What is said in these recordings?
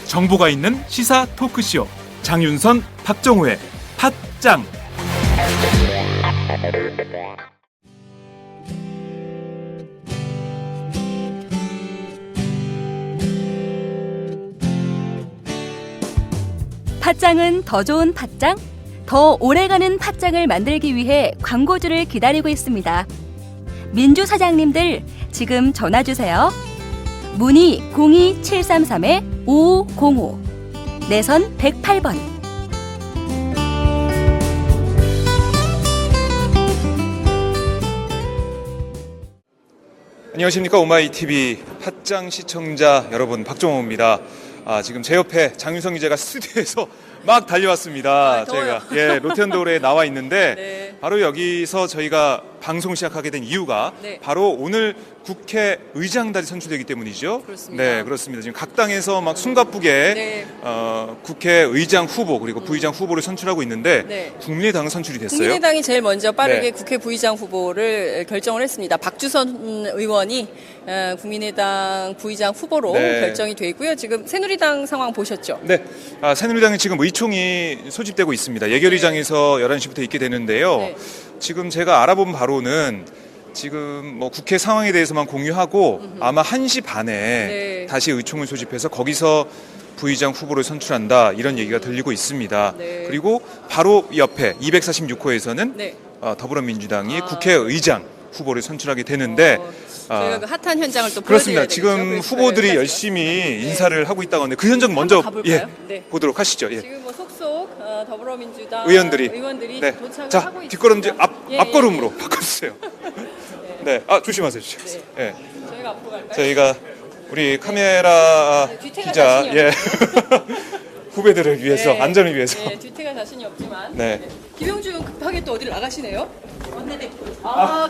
정보가 있는 시사 토크쇼 장윤선, 박정호의 팟짱. 팟짱은 더 좋은 팟짱, 더 오래가는 팟짱을 만들기 위해 광고주를 기다리고 있습니다. 민주 사장님들 지금 전화 주세요. 문의 02733-5505, 내선 108번. 안녕하십니까, 오마이TV 팟짱 시청자 여러분, 박정호입니다. 지금 제 옆에 장윤성 기자가 스튜디오에서 막 달려왔습니다. 더워요. 제가 롯데현대홀에 나와 있는데 네. 바로 여기서 저희가 방송 시작하게 된 이유가 네. 바로 오늘 국회의장단이 선출되기 때문이죠. 그렇습니다. 네, 그렇습니다. 지금 각 당에서 막 숨가쁘게 네. 국회의장 후보 그리고 부의장 후보를 선출하고 있는데 네. 국민의당은 선출이 됐어요. 국민의당이 제일 먼저 빠르게 네. 국회 부의장 후보를 결정을 했습니다. 박주선 의원이 국민의당 부의장 후보로 네. 결정이 돼 있고요. 지금 새누리당 상황 보셨죠? 네, 새누리당이 지금 의총이 소집되고 있습니다. 예결위장에서 11시부터 있게 되는데요. 네. 지금 제가 알아본 바로는 지금 뭐 국회 상황에 대해서만 공유하고 아마 1시 반에 네. 다시 의총을 소집해서 거기서 부의장 후보를 선출한다, 이런 얘기가 들리고 있습니다. 네. 그리고 바로 옆에 246호에서는 네. 더불어민주당이 국회의장 후보를 선출하게 되는데 저희가 그 핫한 현장을 또 그렇습니다. 보여드려야 지금 되겠죠? 후보들이 여기까지. 열심히 인사를 하고 있다고 하는데 그 현장 먼저 한번 가볼까요? 네. 보도록 하시죠. 예. 지금 뭐 속속 더불어민주당 의원들이 네. 도착을 자, 하고 있습니다. 뒷걸음질 예, 앞걸음으로 바꿔주세요. 네, 조심하세요. 조심하세요. 네. 예. 저희가 앞으로 갈까요? 저희가 우리 카메라 뒤태가 기자, 자신이 예, 후배들을 위해서, 네. 안전을 위해서. 네, 뒤태가 자신이 없지만. 네. 김용준 급하게 또 어디를 나가시네요?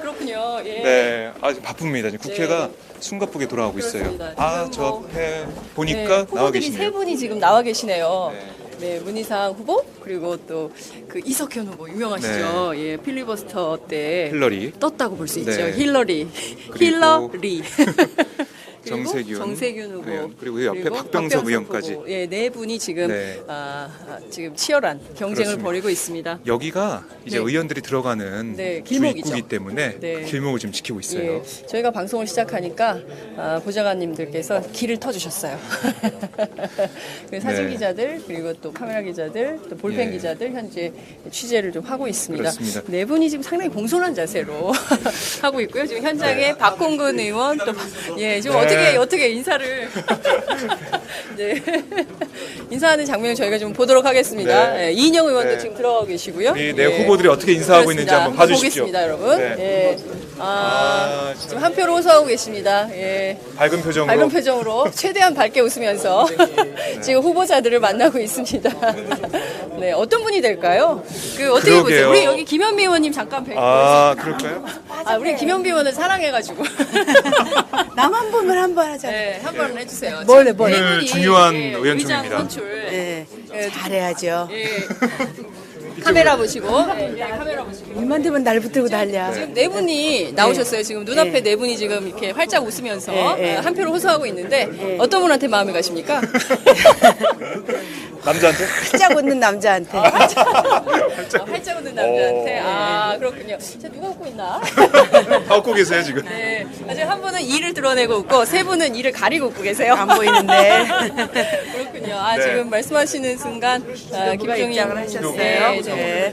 그렇군요. 예. 네, 아주 바쁩니다. 지금 국회가 네. 숨가쁘게 돌아가고 있어요. 그렇습니다. 저 지금 앞에 보니까 네, 나와 후보들이 세 계시네요. 분이 지금 나와 계시네요. 네. 네, 문희상 후보 그리고 또 그 이석현 후보 유명하시죠. 예, 필리버스터 때 힐러리, 떴다고 볼 수 있죠. 네. 힐러리, 그리고 힐러리. 그리고 정세균 후보 의원, 그리고 그 옆에 박병석 의원까지. 후보. 예, 네 분이 지금 네. 지금 치열한 경쟁을 그렇습니다. 벌이고 있습니다. 여기가 이제 네. 의원들이 들어가는 네, 길목이죠. 주입구이기 때문에 네. 길목을 지금 지키고 있어요. 예, 저희가 방송을 시작하니까 보좌관님들께서 길을 터주셨어요. 그 사진 네. 기자들 그리고 또 카메라 기자들 또 볼펜 예. 기자들 현재 취재를 좀 하고 있습니다. 그렇습니다. 네 분이 지금 상당히 공손한 자세로 하고 있고요. 지금 현장에 박홍근 의원 또 지금 네. 어떻게 인사를 네. 인사하는 장면을 저희가 좀 보도록 하겠습니다. 네. 예, 이인영 의원도 네. 지금 들어가고 계시고요. 우리 네 예. 후보들이 어떻게 인사하고 그렇습니다. 있는지 한번 봐주십시오. 보겠습니다, 여러분. 네. 예. 지금 한 표로 호소하고 계십니다. 예. 밝은 표정으로. 밝은 표정으로 최대한 밝게 웃으면서 지금 후보자들을 만나고 있습니다. 네, 어떤 분이 될까요? 어떻게 그러게요. 보세요? 우리 여기 김현미 의원님 잠깐 뵙고. 그럴까요? 우리 김현미 의원을 사랑해가지고. 나만 보면 한 번 하잖아. 네, 한 번 해주세요. 뭘래, 지금 뭘. 네 오늘 분이, 중요한 예, 의원총회입니다. 의장 선출. 네, 잘해야죠. 예. 카메라 보시고. 카메라 보시고. 일만 되면 날 붙들고 달려. 지금 네 분이 나오셨어요. 지금 눈앞에 네 분이 지금 이렇게 활짝 웃으면서 한 표를 호소하고 있는데 어떤 분한테 마음이 가십니까? 남자한테? 활짝 웃는 남자한테. 활짝 웃는 남자한테. 그렇군요. 자, 누가 웃고 있나? 다 웃고 계세요 지금. 네. 지금 한 분은 이를 드러내고 웃고 세 분은 이를 가리고 웃고 계세요. 안 보이는데. 그렇군요. 네. 지금 말씀하시는 순간 김종인 입장을 하셨어요. 네, 네.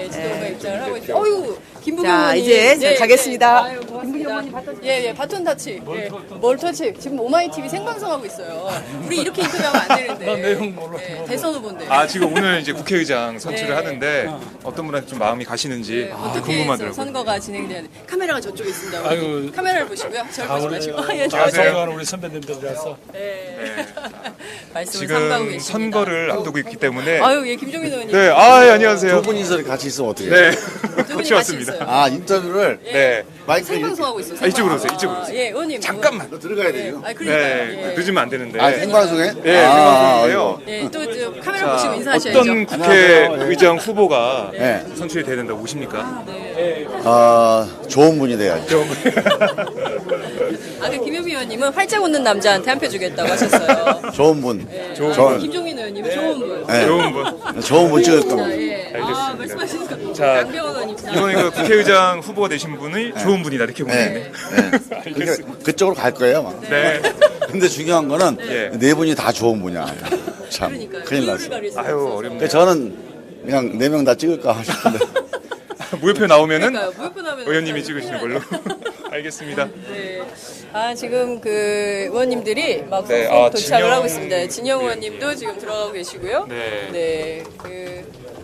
지도부가 입장을 하고 있어요. 어유 김부겸 자, 의원님. 이제 가겠습니다. 아유, 고맙습니다. 예, 바톤 터치. 뭘 터치? 지금 오마이 TV 생방송하고 있어요. 우리 이렇게 인터뷰하면 안 되는데. 나 내용 몰라. 대선 후보인데. 지금 오늘 이제 국회의장 선출을 네. 하는데 어떤 분한테 좀 마음이 가시는지 어떻게 궁금하더라고요. 선거가 진행되는 카메라가 저쪽에 있습니다. 아이고. 카메라를 보시고요. 절 보지 마시고. 예, 안녕하세요. 존경하는 우리 선배님들이라서 말씀을 삼가고 지금 계십니다. 선거를 앞두고 있기 때문에. 예, 김종인 의원님. 네, 안녕하세요. 두 분이서 같이 있으면 어떻게 해요? 네, 두 분이 같이 왔습니다. 있어요. 인터뷰를 네. 마이크 생방송하고 있어요. 있어. 이쪽으로 오세요. 이쪽으로 오세요. 예, 의원님. 잠깐만. 들어가야 돼요. 아, 그러니까. 네, 예. 늦으면 안 되는데. 아, 생방송에? 네, 생방송이에요. 예, 또 카메라 자, 보시고 인사하셔야죠. 어떤 국회의장 후보가 네. 선출이 돼야 된다고 보십니까? 좋은 분이 돼야죠. 아까 김효미 의원님은 활짝 웃는 남자한테 한 표 주겠다고 하셨어요. 좋은 분. 김종인 의원님은 좋은 분. 네. 좋은 분. 좋은 분 찍을 겁니다. 예. 아, 말씀하시니까. 자, 양병원 의원입니다. 이번에 그 국회의장 후보가 되신 분이 좋은 분이다 이렇게 보면 네. 네. 그러니까 그쪽으로 갈 거예요, 아마. 네. 근데 중요한 거는 예. 네 분이 다 좋은 분이야. 참. 그러니까요. 큰일 이유를 났어. 가릴 수 아유 없어서. 어렵네. 그러니까 저는 그냥 네 명 다 찍을까 싶은데. 무효표 나오면은 그러니까요. 무효표 나오면 의원님이 찍으시는 걸로. 알겠습니다. 네. 아, 지금 그 의원님들이 막 네, 쏙쏙 아, 도착을 진영- 하고 있습니다. 진영 의원님도 지금 들어가고 계시고요. 네. 네.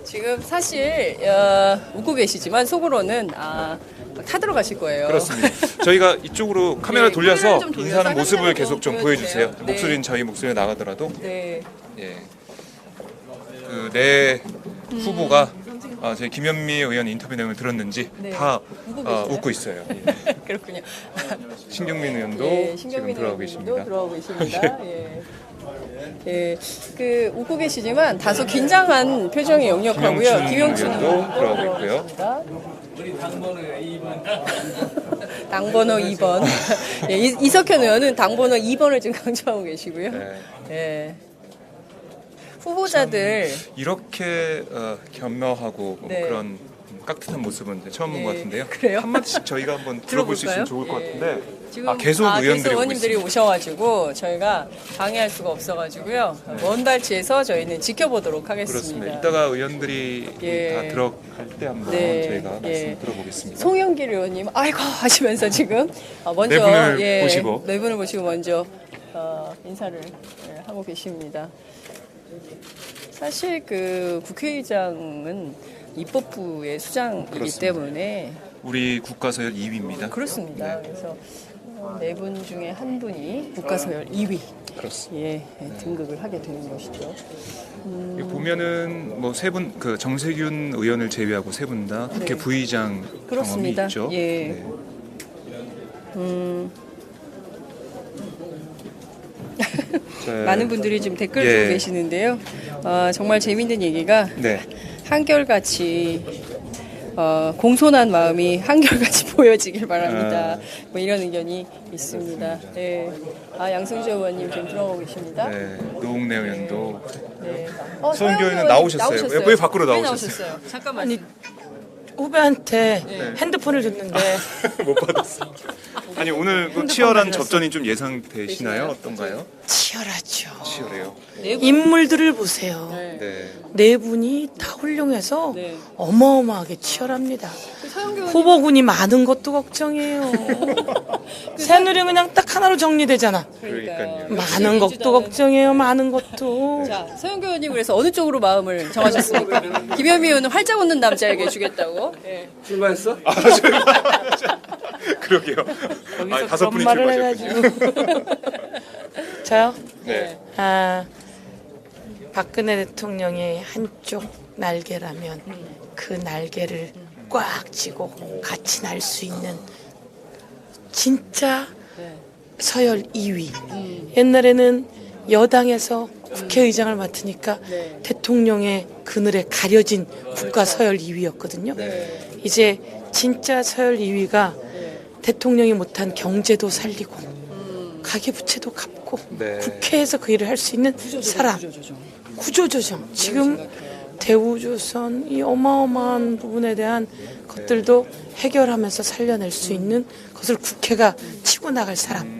지금 사실 웃고 계시지만 속으로는 막 타들어 가실 거예요. 그렇습니다. 저희가 이쪽으로 카메라 네, 돌려서 카메라 좀 돌려서 인사하는 모습을 화면으로 계속 좀 보여주세요. 보여주세요. 네. 목소리는 저희 목소리가 나가더라도 네. 예. 네 후보가 저희 김현미 의원 인터뷰 내용을 들었는지 네. 다 웃고 계시나요? 웃고 있어요. 그렇군요. 신경민 의원도 예, 지금 신경민 들어가고 의원님도 계십니다. 들어가고 계십니다. 예. 예, 웃고 계시지만 다소 긴장한 표정이 역력하고요. 김영춘 의원도 의원도 들어가고 있고요. 당번호 2번. 예, 이석현 의원은 당번호 2번을 지금 강조하고 계시고요. 네. 예. 후보자들 이렇게 겸허하고 네. 그런 깍듯한 모습은 처음 본 것 예, 같은데요. 그래요? 한마디씩 저희가 한번 들어볼 수 있으면 좋을 것 예. 같은데 지금 계속 의원들이 오고 의원님들이 있습니다. 오셔가지고 저희가 방해할 수가 없어가지고요. 먼 발치에서 저희는 지켜보도록 하겠습니다. 그렇습니다. 이따가 의원들이 예. 다 들어갈 때 한번 네, 저희가 말씀 예. 들어보겠습니다. 송영길 의원님, 아이고 하시면서 지금 먼저 네 분을 보시고. 네 분을 보시고 먼저 인사를 하고 계십니다. 사실 그 국회의장은 입법부의 수장이기 그렇습니다. 때문에 우리 국가서열 2위입니다. 그렇습니다. 그래서 네 분 중에 한 분이 국가서열 2위 그렇습니다. 예, 등극을 하게 되는 것이죠. 여기 보면은 뭐 세 분 그 정세균 의원을 제외하고 세 분 다 국회 네. 부의장 경험이 그렇습니다. 있죠. 예. 네. 많은 분들이 지금 댓글 예. 주고 계시는데요. 정말 재밌는 얘기가 네. 한결같이 공손한 마음이 한결같이 보여지길 바랍니다. 뭐 이런 의견이 있습니다. 네. 양승주 의원님 지금 들어오고 계십니다. 네. 노웅래 의원도 네. 서은교 의원은 의원님 나오셨어요. 왜 밖으로 왜 나오셨어요? 잠깐만요. 후배한테 핸드폰을 줬는데 못 받았어요. 아니 오늘 그 치열한 접전이 좀 예상되시나요? 어떤가요? 치열하죠. 치열해요. 인물들을 보세요. 네. 네 분이 다 훌륭해서 네. 어마어마하게 치열합니다. 서영교 의원님 후보군이 많은 것도 걱정이에요. 새누리는 그냥 딱 하나로 정리되잖아. 그러니까요. 많은 것도 걱정이에요. 많은 것도. 자, 서영교 의원님 그래서 어느 쪽으로 마음을 정하셨습니까? 김현미 의원은 활짝 웃는 남자에게 주겠다고. 예. 그러게요. 다섯 분이 그런 말을 출마하셨군요. 해가지고. 저요? 네. 박근혜 대통령의 한쪽 날개라면 그 날개를 꽉 쥐고 같이 날 수 있는 진짜 서열 2위. 옛날에는 여당에서 국회의장을 맡으니까 네. 대통령의 그늘에 가려진 국가 서열 2위였거든요. 이제 진짜 서열 2위가 대통령이 못한 경제도 살리고 가계부채도 갚고 네. 국회에서 그 일을 할 수 있는 사람. 구조조정. 지금 대우조선 이 어마어마한 부분에 대한 것들도 해결하면서 살려낼 수 있는 것을 국회가 치고 나갈 사람.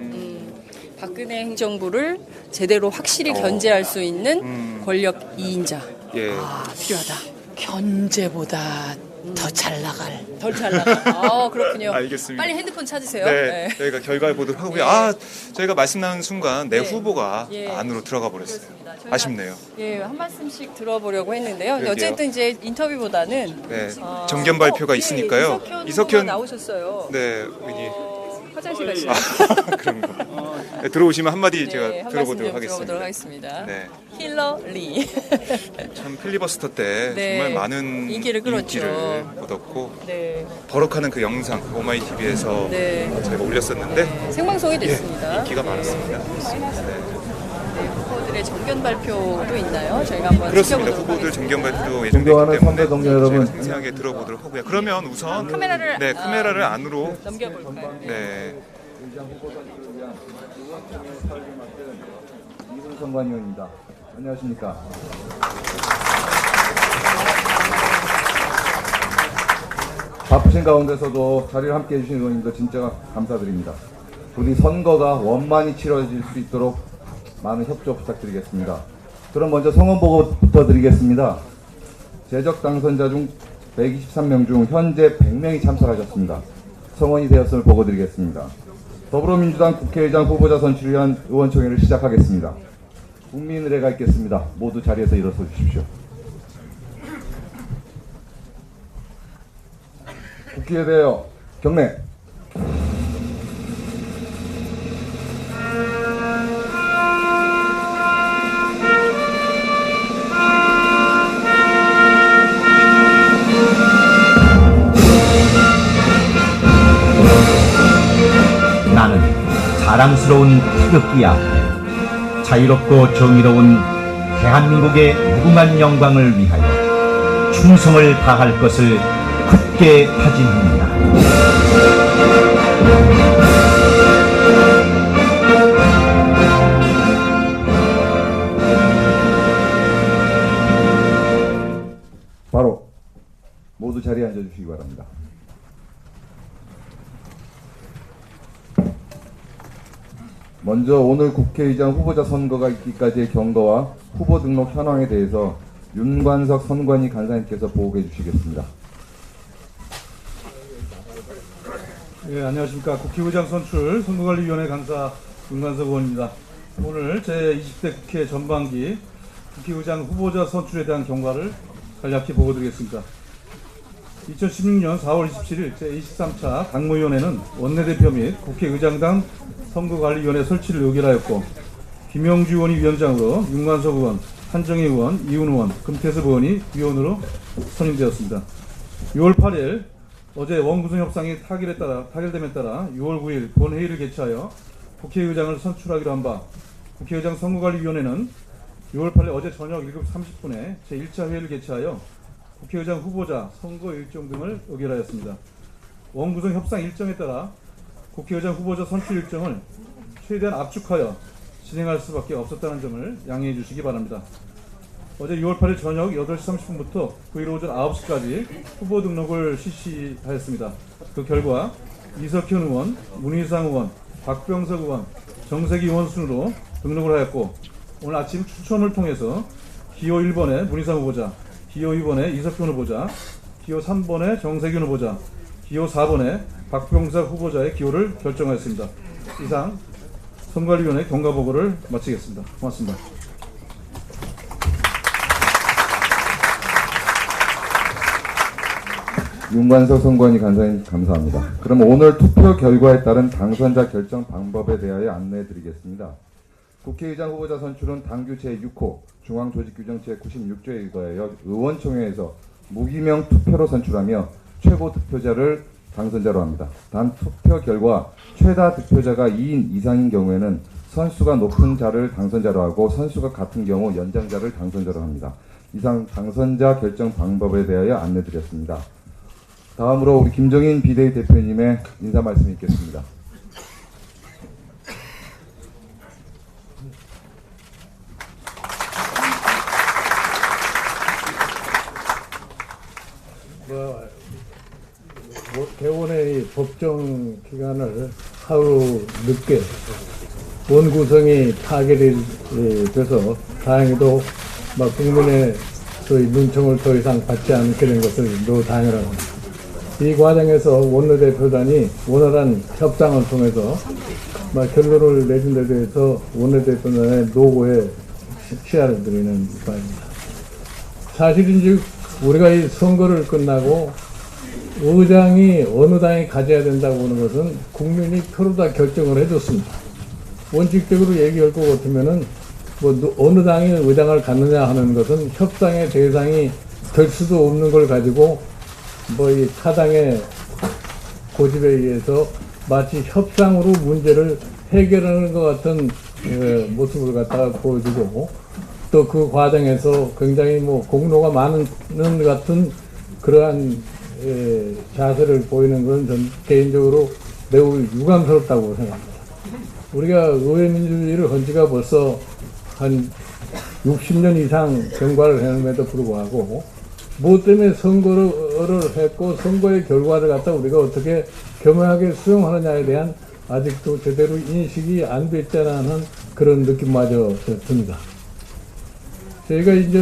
박근혜 행정부를 제대로 확실히 견제할 수 있는 권력 2인자. 예. 필요하다. 견제보다 더 잘 나갈. 덜 잘 나가. 그렇군요. 알겠습니다. 빨리 핸드폰 찾으세요. 네, 저희가 결과를 보도록 하고요. 저희가 말씀 나눈 순간 내 후보가 예. 안으로 들어가 버렸어요. 저희가- 아쉽네요. 예, 한 말씀씩 들어보려고 했는데요. 그러게요. 어쨌든 이제 인터뷰보다는 네, 정견 발표가 예, 있으니까요. 이석현 후보가 나오셨어요. 네, 여기 화장실 가시죠. 그런 거. 네, 들어오시면 한마디 제가 한 말씀 들어보도록 좀 하겠습니다. 들어보도록 하겠습니다. 네. 힐러 리. 참 필리버스터 때 네. 정말 많은 인기를 끌었죠. 인기를 얻었고 네. 버럭하는 그 영상 오마이 TV에서 네. 저희가 올렸었는데 생방송이 됐습니다. 인기가 많았습니다. 네, 후보들의 정견 발표도 있나요? 저희가 한번 그렇습니다. 지켜보도록 후보들 하겠습니다. 정견 발표도 예정되기 존경하는 때문에 선배 동료 여러분. 저희가 상세하게 들어보도록 하고요. 그러면 우선 카메라를 네, 카메라를 안으로 넘겨볼까요? 네. 선관위원입니다. 안녕하십니까. 바쁘신 가운데서도 자리를 함께 해주신 의원님들 진짜 감사드립니다. 부디 선거가 원만히 치러질 수 있도록 많은 협조 부탁드리겠습니다. 그럼 먼저 성원 보고부터 드리겠습니다. 재적 당선자 중 123명 중 현재 100명이 참석하셨습니다. 성원이 되었음을 보고드리겠습니다. 더불어민주당 국회의장 후보자 선출을 위한 의원총회를 시작하겠습니다. 국민의례가 있겠습니다. 모두 자리에서 일어서 주십시오. 국기에 대하여 경례. 나는 자랑스러운 태극기 앞에 자유롭고 정의로운 대한민국의 무궁한 영광을 위하여 충성을 다할 것을 굳게 다짐합니다. 바로 모두 자리에 앉아주시기 바랍니다. 먼저 오늘 국회의장 후보자 선거가 있기까지의 경과와 후보 등록 현황에 대해서 윤관석 선관위 간사님께서 보고해 주시겠습니다. 예, 안녕하십니까. 국회의장 선출 선거관리위원회 간사 윤관석 의원입니다. 오늘 제20대 국회 전반기 국회의장 후보자 선출에 대한 경과를 간략히 보고드리겠습니다. 2016년 4월 27일 제23차 당무위원회는 원내대표 및 국회의장당 선거관리위원회 설치를 의결하였고, 김영주 의원이 위원장으로 윤관석 의원, 한정희 의원, 이훈 의원, 금태섭 의원이 위원으로 선임되었습니다. 6월 8일 어제 원구성 협상이 타결됨에 따라 6월 9일 본회의를 개최하여 국회의장을 선출하기로 한 바, 국회의장 선거관리위원회는 6월 8일 어제 저녁 7시 30분에 제1차 회의를 개최하여 국회의장 후보자 선거 일정 등을 의결하였습니다. 원구성 협상 일정에 따라 국회의장 후보자 선출 일정을 최대한 압축하여 진행할 수밖에 없었다는 점을 양해해 주시기 바랍니다. 어제 6월 8일 저녁 8시 30분부터 9일 오전 9시까지 후보 등록을 실시하였습니다. 그 결과 이석현 의원, 문희상 의원, 박병석 의원, 정세기 의원 순으로 등록을 하였고, 오늘 아침 추첨을 통해서 기호 1번의 문희상 후보자, 기호 2번의 이석현 후보자, 기호 3번의 정세균 후보자, 기호 4번의 박병석 후보자의 기호를 결정하였습니다. 이상 선거관리위원회 경과보고를 마치겠습니다. 고맙습니다. 윤관석 선관위 간사님 감사합니다. 그럼 오늘 투표 결과에 따른 당선자 결정 방법에 대하여 안내해 드리겠습니다. 국회의장 후보자 선출은 당규 제6호 중앙조직규정 제96조에 의거하여 의원총회에서 무기명 투표로 선출하며 최고 득표자를 당선자로 합니다. 단 투표 결과 최다 득표자가 2인 이상인 경우에는 선수가 높은 자를 당선자로 하고 선수가 같은 경우 연장자를 당선자로 합니다. 이상 당선자 결정 방법에 대하여 안내 드렸습니다. 다음으로 우리 김정인 비대위 대표님의 인사 말씀이 있겠습니다. 개원의 법정 기간을 하루 늦게 원구성이 타결이 돼서 다행히도 국민의 눈총을 더 이상 받지 않게 된 것을 매우 당연합니다. 이 과정에서 원내대표단이 원활한 협상을 통해서 결론을 내준 데 대해서 원내대표단의 노고에 시야를 드리는 바입니다. 사실인즉 우리가 이 선거를 끝나고 의장이 어느 당이 가져야 된다고 하는 것은 국민이 표로 다 결정을 해줬습니다. 원칙적으로 얘기할 것 같으면은 뭐 어느 당이 의장을 갖느냐 하는 것은 협상의 대상이 될 수도 없는 걸 가지고 뭐 이 타당의 고집에 의해서 마치 협상으로 문제를 해결하는 것 같은 모습을 갖다가 보여주고 또 그 과정에서 굉장히 뭐 공로가 많은 것 같은 그러한 자세를 보이는 건 전 개인적으로 매우 유감스럽다고 생각합니다. 우리가 의회민주주의를 한 지가 벌써 한 60년 이상 경과를 해냄에도 불구하고 뭐 때문에 선거를 했고 선거의 결과를 갖다 우리가 어떻게 겸허하게 수용하느냐에 대한 아직도 제대로 인식이 안 됐다는 그런 느낌마저 듭니다. 저희가 이제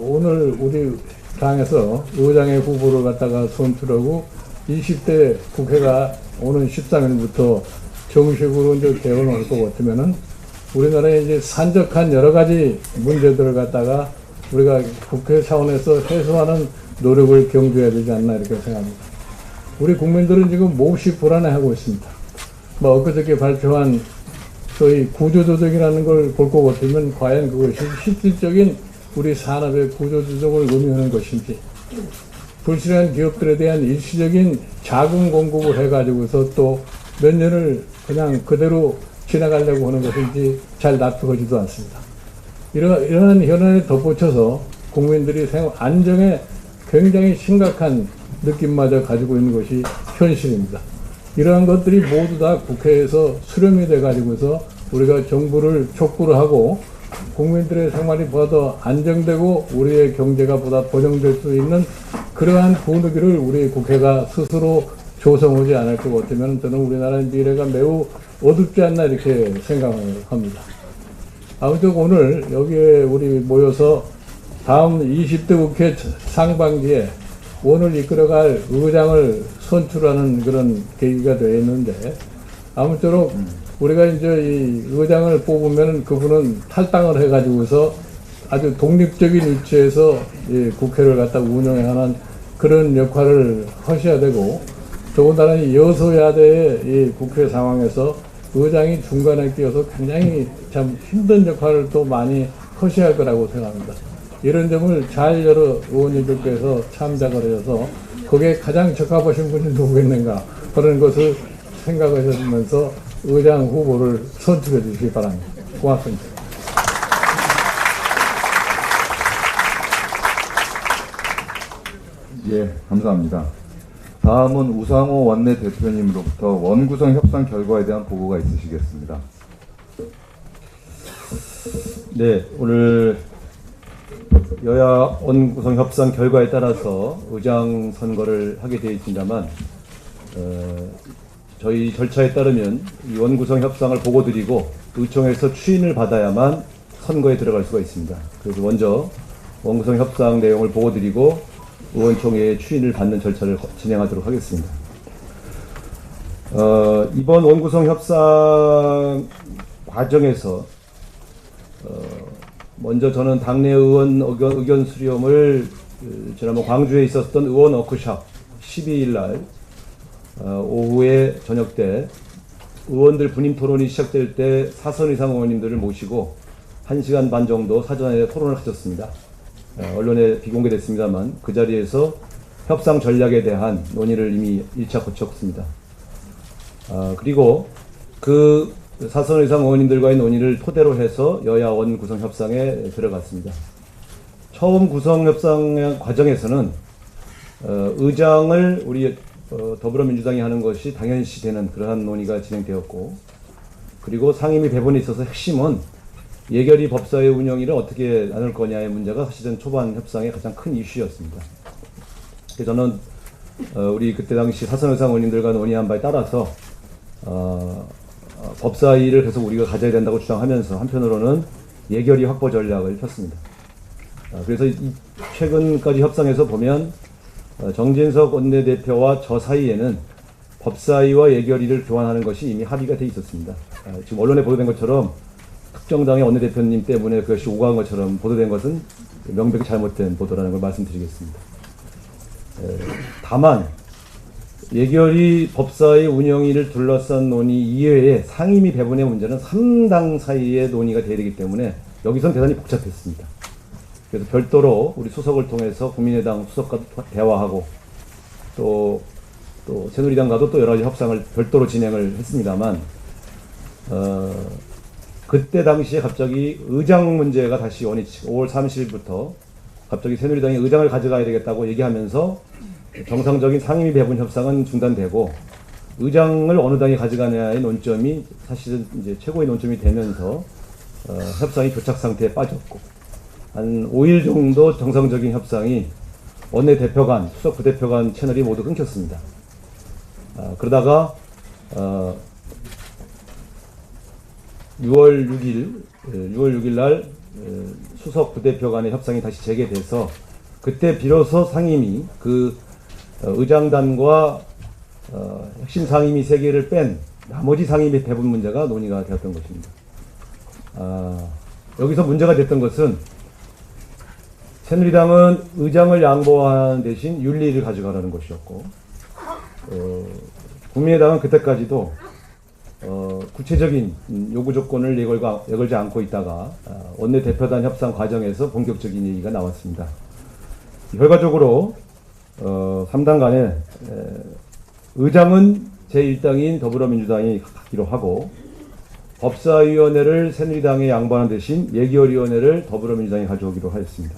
오늘 우리 당에서 의장의 후보를 갖다가 선출하고 20대 국회가 오는 13일부터 정식으로 이제 개원할 것 같으면은 우리나라에 이제 산적한 여러 가지 문제들을 갖다가 우리가 국회 차원에서 해소하는 노력을 경주해야 되지 않나 이렇게 생각합니다. 우리 국민들은 지금 몹시 불안해하고 있습니다. 뭐 엊그저께 발표한 소위 구조조정이라는 걸 볼 것 같으면 과연 그것이 실질적인 우리 산업의 구조조정을 의미하는 것인지 불실한 기업들에 대한 일시적인 자금 공급을 해가지고서 또 몇 년을 그냥 그대로 지나가려고 하는 것인지 잘 납득하지도 않습니다. 이러한 현안에 덧붙여서 국민들이 안정에 굉장히 심각한 느낌마저 가지고 있는 것이 현실입니다. 이러한 것들이 모두 다 국회에서 수렴이 돼가지고서 우리가 정부를 촉구를 하고 국민들의 생활이 보다 더 안정되고 우리의 경제가 보다 번영될 수 있는 그러한 분위기를 우리 국회가 스스로 조성하지 않을 것 같으면 저는 우리나라의 미래가 매우 어둡지 않나 이렇게 생각을 합니다. 아무튼 오늘 여기에 우리 모여서 다음 20대 국회 상반기에 원을 이끌어갈 의장을 선출하는 그런 계기가 되어 있는데 아무쪼록 우리가 이제 이 의장을 뽑으면 그분은 탈당을 해가지고서 아주 독립적인 위치에서 이 국회를 갖다 운영하는 그런 역할을 하셔야 되고 더군다나 여소야대의 이 국회 상황에서 의장이 중간에 끼어서 굉장히 참 힘든 역할을 또 많이 하셔야 할 거라고 생각합니다. 이런 점을 잘 여러 의원님들께서 참작을 해서 거기에 가장 적합하신 분이 누구겠는가 그런 것을 생각하시면서 의장 후보를 선출해 주시기 바랍니다. 고맙습니다. 예, 감사합니다. 다음은 우상호 원내대표님으로부터 원구성 협상 결과에 대한 보고가 있으시겠습니다. 네, 오늘 여야 원구성 협상 결과에 따라서 의장 선거를 하게 되어 있습니다만 저희 절차에 따르면 이 원구성 협상을 보고드리고 의총에서 추인을 받아야만 선거에 들어갈 수가 있습니다. 그래서 먼저 원구성 협상 내용을 보고드리고 의원총회의 추인을 받는 절차를 진행하도록 하겠습니다. 이번 원구성 협상 과정에서 먼저 저는 당내 의원 의견 수렴을 지난번 광주에 있었던 의원 워크숍 12일 날 오후에 저녁 때 의원들 분임 토론이 시작될 때 4선 이상 의원님들을 모시고 1시간 반 정도 사전에 토론을 가졌습니다. 언론에 비공개됐습니다만 그 자리에서 협상 전략에 대한 논의를 이미 1차 거쳤습니다. 그리고 그 4선 이상 의원님들과의 논의를 토대로 해서 여야 원 구성 협상에 들어갔습니다. 처음 구성 협상 과정에서는 의장을 우리 더불어민주당이 하는 것이 당연시 되는 그러한 논의가 진행되었고 그리고 상임위 배분에 있어서 핵심은 예결위 법사위 운영위를 어떻게 나눌 거냐의 문제가 사실은 초반 협상의 가장 큰 이슈였습니다. 그래서 저는 우리 그때 당시 4선 이상 의원님들과 논의한 바에 따라서 법사위를 계속 우리가 가져야 된다고 주장하면서 한편으로는 예결위 확보 전략을 폈습니다. 그래서 최근까지 협상에서 보면 정진석 원내대표와 저 사이에는 법사위와 예결위를 교환하는 것이 이미 합의가 돼 있었습니다. 지금 언론에 보도된 것처럼 특정당의 원내대표님 때문에 그것이 오가는 것처럼 보도된 것은 명백히 잘못된 보도라는 걸 말씀드리겠습니다. 다만 예결위 법사위 운영위를 둘러싼 논의 이외에 상임위 배분의 문제는 3당 사이의 논의가 돼야 되기 때문에 여기선 대단히 복잡했습니다. 그래서 별도로 우리 수석을 통해서 국민의당 수석과도 대화하고 또 새누리당과도 또 여러 가지 협상을 별도로 진행을 했습니다만 그때 당시에 갑자기 의장 문제가 다시 원위치 5월 30일부터 갑자기 새누리당이 의장을 가져가야 되겠다고 얘기하면서 정상적인 상임위 배분 협상은 중단되고 의장을 어느 당이 가져가냐의 논점이 사실은 이제 최고의 논점이 되면서 협상이 교착 상태에 빠졌고 한 5일 정도 정상적인 협상이 원내대표 간, 수석 부대표 간 채널이 모두 끊겼습니다. 그러다가 6월 6일 날 수석 부대표 간의 협상이 다시 재개돼서 그때 비로소 상임위 그 의장단과 핵심 상임위 3개를 뺀 나머지 상임위 배분 문제가 논의가 되었던 것입니다. 여기서 문제가 됐던 것은 새누리당은 의장을 양보하는 대신 윤리를 가져가라는 것이었고 국민의당은 그때까지도 구체적인 요구 조건을 내걸지 않고 있다가 원내대표단 협상 과정에서 본격적인 얘기가 나왔습니다. 결과적으로 3당 간에 의장은 제1당인 더불어민주당이 갖기로 하고 법사위원회를 새누리당에 양보하는 대신 예결위원회를 더불어민주당이 가져오기로 하였습니다.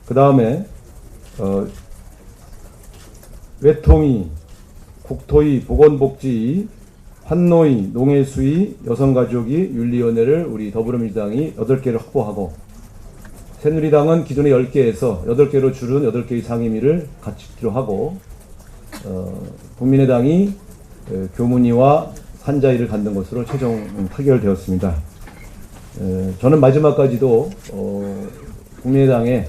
그 다음에 외통위, 국토위, 보건복지위, 환노위, 농해수위, 여성가족위, 윤리위원회를 우리 더불어민주당이 8개를 확보하고 새누리당은 기존의 10개에서 8개로 줄은 8개의 상임위를 갖추기로 하고 국민의당이 교문위와 산자위를 갖는 것으로 최종 타결되었습니다. 저는 마지막까지도 국민의당에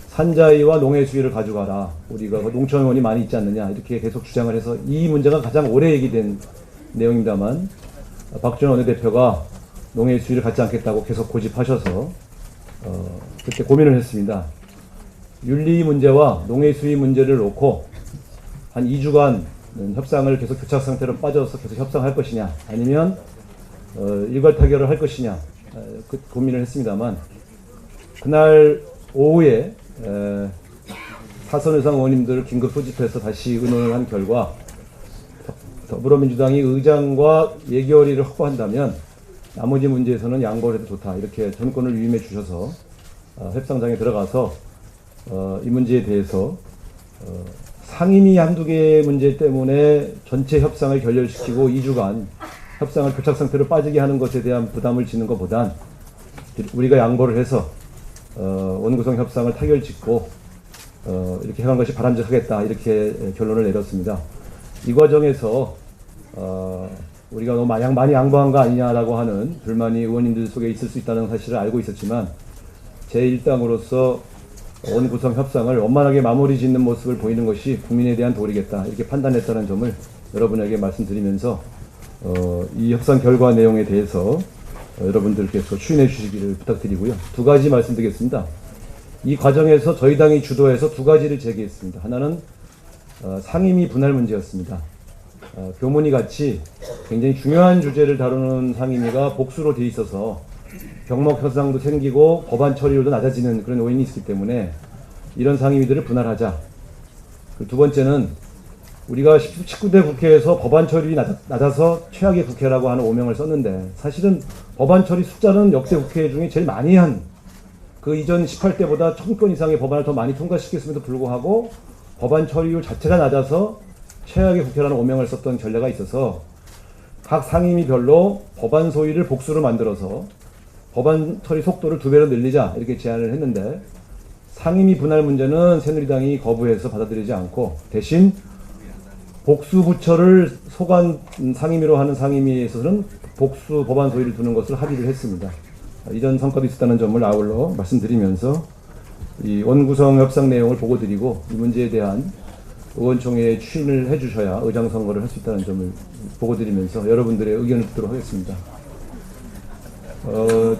산자위와 농해수위를 가져가라. 우리가 농촌의원이 많이 있지 않느냐 이렇게 계속 주장을 해서 이 문제가 가장 오래 얘기된 내용입니다만 박지원 원내대표가 농해수위를 갖지 않겠다고 계속 고집하셔서 그때 고민을 했습니다. 윤리 문제와 농해수위 문제를 놓고 한 2주간 협상을 계속 교착 상태로 빠져서 계속 협상할 것이냐 아니면 일괄 타결을 할 것이냐 그 고민을 했습니다만 그날 오후에 사선의상 의원님들을 긴급 소집해서 다시 의논을 한 결과 더불어민주당이 의장과 예결위를 확보한다면 나머지 문제에서는 양보를 해도 좋다 이렇게 전권을 위임해 주셔서 협상장에 들어가서 이 문제에 대해서 상임위 한두 개의 문제 때문에 전체 협상을 결렬시키고 2주간 협상을 교착 상태로 빠지게 하는 것에 대한 부담을 지는 것보단 우리가 양보를 해서 원구성 협상을 타결짓고 이렇게 해간 것이 바람직하겠다 이렇게 결론을 내렸습니다. 이 과정에서 우리가 너무 많이 양보한 거 아니냐라고 하는 불만이 의원님들 속에 있을 수 있다는 사실을 알고 있었지만 제1당으로서 원구성 협상을 원만하게 마무리 짓는 모습을 보이는 것이 국민에 대한 도리겠다 이렇게 판단했다는 점을 여러분에게 말씀드리면서 이 협상 결과 내용에 대해서 여러분들께서 추인해 주시기를 부탁드리고요. 2가지 말씀드리겠습니다. 이 과정에서 저희 당이 주도해서 2가지를 제기했습니다. 하나는 상임위 분할 문제였습니다. 교문위 같이 굉장히 중요한 주제를 다루는 상임위가 복수로 돼 있어서 병목 현상도 생기고 법안 처리율도 낮아지는 그런 요인이 있기 때문에 이런 상임위들을 분할하자. 두 번째는 우리가 19대 국회에서 법안 처리율이 낮아서 최악의 국회라고 하는 오명을 썼는데 사실은 법안 처리 숫자는 역대 국회 중에 제일 많이 한 그 이전 18대보다 1000건 이상의 법안을 더 많이 통과시켰음에도 불구하고 법안 처리율 자체가 낮아서 최악의 국회라는 오명을 썼던 전례가 있어서 각 상임위별로 법안 소위를 복수로 만들어서 법안 처리 속도를 2배로 늘리자 이렇게 제안을 했는데 상임위 분할 문제는 새누리당이 거부해서 받아들이지 않고 대신 복수 부처를 소관 상임위로 하는 상임위에서는 복수 법안 소위를 두는 것을 합의를 했습니다. 이런 성과도 있었다는 점을 아울러 말씀드리면서 이 원구성 협상 내용을 보고드리고 이 문제에 대한 의원총회에 추인을 해주셔야 의장 선거를 할 수 있다는 점을 보고드리면서 여러분들의 의견을 듣도록 하겠습니다. 네.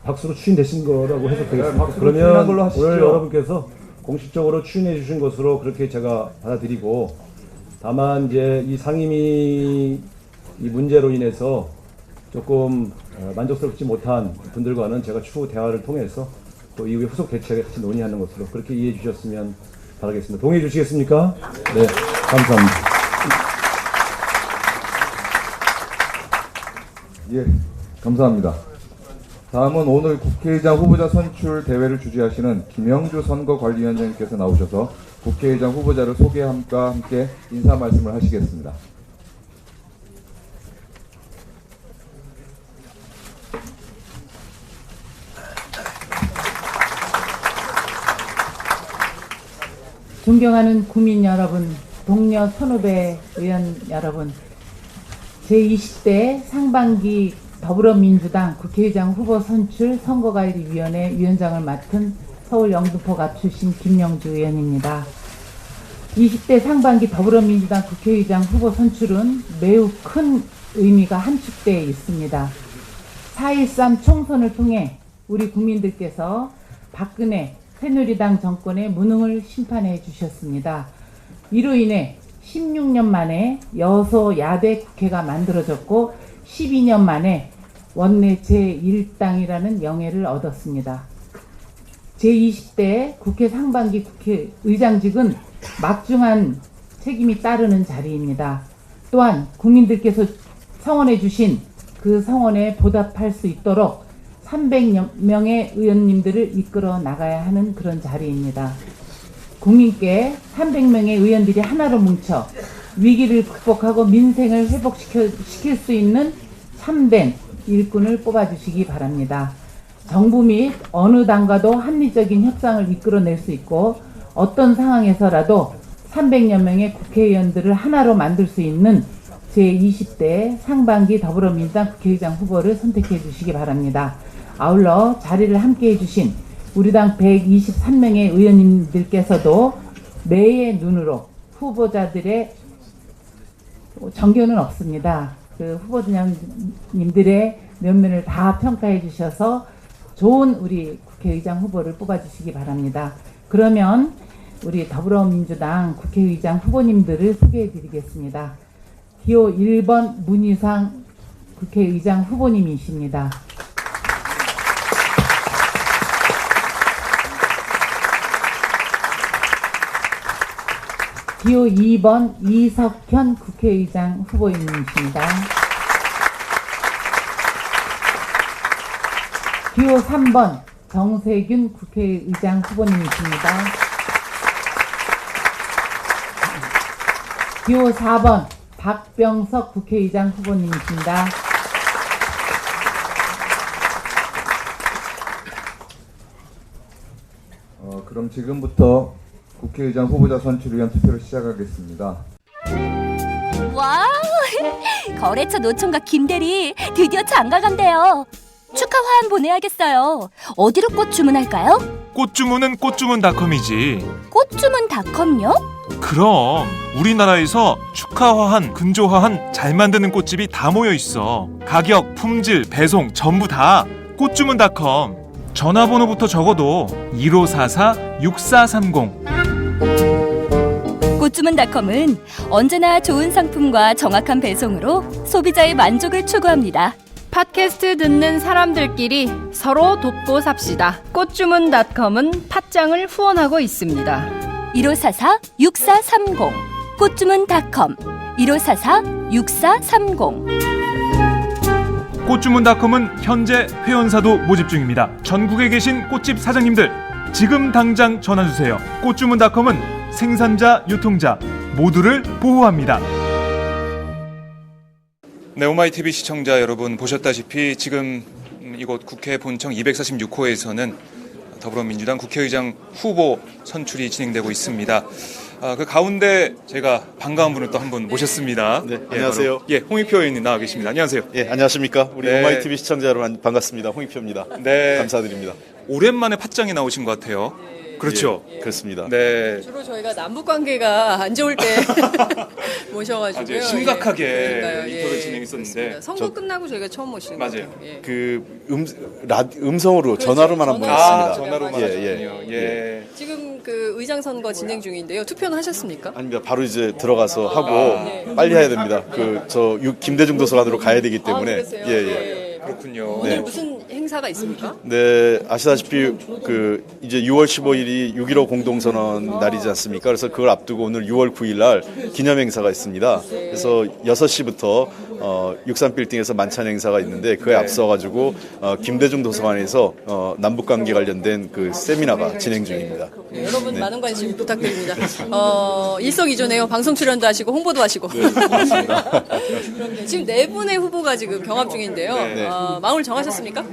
박수로 추인되신 거라고 해서 되겠습니다. 박수로 그러면 추인한 걸로 하시죠. 오늘 여러분께서 공식적으로 추인해 주신 것으로 그렇게 제가 받아들이고, 다만 이제 이 상임위 이 문제로 인해서 조금 만족스럽지 못한 분들과는 제가 추후 대화를 통해서 또 이후에 후속 대책을 같이 논의하는 것으로 그렇게 이해해 주셨으면 바라겠습니다. 동의해 주시겠습니까? 네, 감사합니다. 예, 감사합니다. 다음은 오늘 국회의장 후보자 선출 대회를 주재하시는 김영주 선거관리위원장님께서 나오셔서 국회의장 후보자를 소개함과 함께 인사 말씀을 하시겠습니다. 존경하는 국민 여러분, 동료 선후배 의원 여러분, 제20대 상반기 더불어민주당 국회의장 후보 선출 선거관리위원회 위원장을 맡은 서울 영등포갑 출신 김영주 의원입니다. 20대 상반기 더불어민주당 국회의장 후보 선출은 매우 큰 의미가 함축되어 있습니다. 4.13 총선을 통해 우리 국민들께서 박근혜 새누리당 정권의 무능을 심판해 주셨습니다. 이로 인해 16년 만에 여소야대 국회가 만들어졌고 12년 만에 원내 제1당이라는 영예를 얻었습니다. 제20대 국회 상반기 국회의장직은 막중한 책임이 따르는 자리입니다. 또한 국민들께서 성원해 주신 그 성원에 보답할 수 있도록 300명의 의원님들을 이끌어 나가야 하는 그런 자리입니다. 국민께 300명의 의원들이 하나로 뭉쳐 위기를 극복하고 민생을 회복시킬 수 있는 참된 일꾼을 뽑아주시기 바랍니다. 정부 및 어느 당과도 합리적인 협상을 이끌어낼 수 있고 어떤 상황에서라도 300여 명의 국회의원들을 하나로 만들 수 있는 제20대 상반기 더불어민주당 국회의장 후보를 선택해 주시기 바랍니다. 아울러 자리를 함께 해주신 우리 당 123명의 의원님들께서도 매의 눈으로 후보자들의 정견은 없습니다. 그 후보자님들의 면면을 다 평가해 주셔서 좋은 우리 국회의장 후보를 뽑아주시기 바랍니다. 그러면 우리 더불어민주당 국회의장 후보님들을 소개해 드리겠습니다. 기호 1번 문희상 국회의장 후보님이십니다. 기호 2번 이석현 국회의장 후보님이십니다. 기호 3번 정세균 국회의장 후보님이십니다. 기호 4번 박병석 국회의장 후보님이십니다. 그럼 지금부터 국회의장 후보자 선출 위원 투표를 시작하겠습니다. 와우! 거래처 노총각 김대리 드디어 장가간대요. 축하 화한 보내야겠어요. 어디로 꽃 주문할까요? 꽃 주문은 꽃주문닷컴이지. 꽃주문닷컴요? 그럼 우리나라에서 축하화한, 근조화한 잘 만드는 꽃집이 다 모여 있어. 가격, 품질, 배송 전부 다 꽃주문닷컴. 전화번호부터 적어도 1544-6430. 꽃주문닷컴은 언제나 좋은 상품과 정확한 배송으로 소비자의 만족을 추구합니다. 팟캐스트 듣는 사람들끼리 서로 돕고 삽시다. 꽃주문닷컴은 팟짱을 후원하고 있습니다. 1544-6430 꽃주문닷컴 1544-6430. 꽃주문닷컴은 현재 회원사도 모집 중입니다. 전국에 계신 꽃집 사장님들 지금 당장 전화주세요. 꽃주문닷컴은 생산자, 유통자 모두를 보호합니다. 네, 오마이TV 시청자 여러분 보셨다시피 지금 이곳 국회 본청 246호에서는 더불어민주당 국회의장 후보 선출이 진행되고 있습니다. 그 가운데 제가 반가운 분을 또 한 분 모셨습니다. 네, 안녕하세요. 홍익표 의원님 나와 계십니다. 안녕하세요. 예, 안녕하십니까. 우리 네. 오마이TV 시청자 여러분 반갑습니다. 홍익표입니다. 네. 감사드립니다. 오랜만에 팟짱에 나오신 것 같아요. 그렇죠. 예, 그렇습니다. 네. 주로 저희가 남북 관계가 안 좋을 때 모셔가지고요. 심각하게 예. 그러니까요. 인터뷰 예. 진행이 있었는데 선거 끝나고 저희가 처음 모시는 맞아요. 거예요. 예. 그 음성으로 그렇죠. 전화로만 한번 했습니다. 전화로만 하셨군요. 예. 지금 그 의장 선거 진행 중인데요. 투표는 하셨습니까? 아닙니다. 바로 이제 들어가서 하고 빨리 해야 됩니다. 김대중 도서관으로 가야 되기 때문에. 그러세요? 그렇군요. 오늘 네. 무슨 행사가 있습니까? 네, 아시다시피 이제 6월 15일이 6.15 공동선언 날이지 않습니까? 그래서 그걸 앞두고 오늘 6월 9일 날 기념 행사가 있습니다. 그래서 6시부터 63빌딩에서 만찬 행사가 있는데 그에 앞서가지고 김대중 도서관에서 남북 관계 관련된 그 세미나가 진행 중입니다. 여러분 많은 관심 부탁드립니다. 일석이조네요. 방송 출연도 하시고 홍보도 하시고. 지금 네 분의 후보가 지금 경합 중인데요. 네. 마음을 정하셨습니까?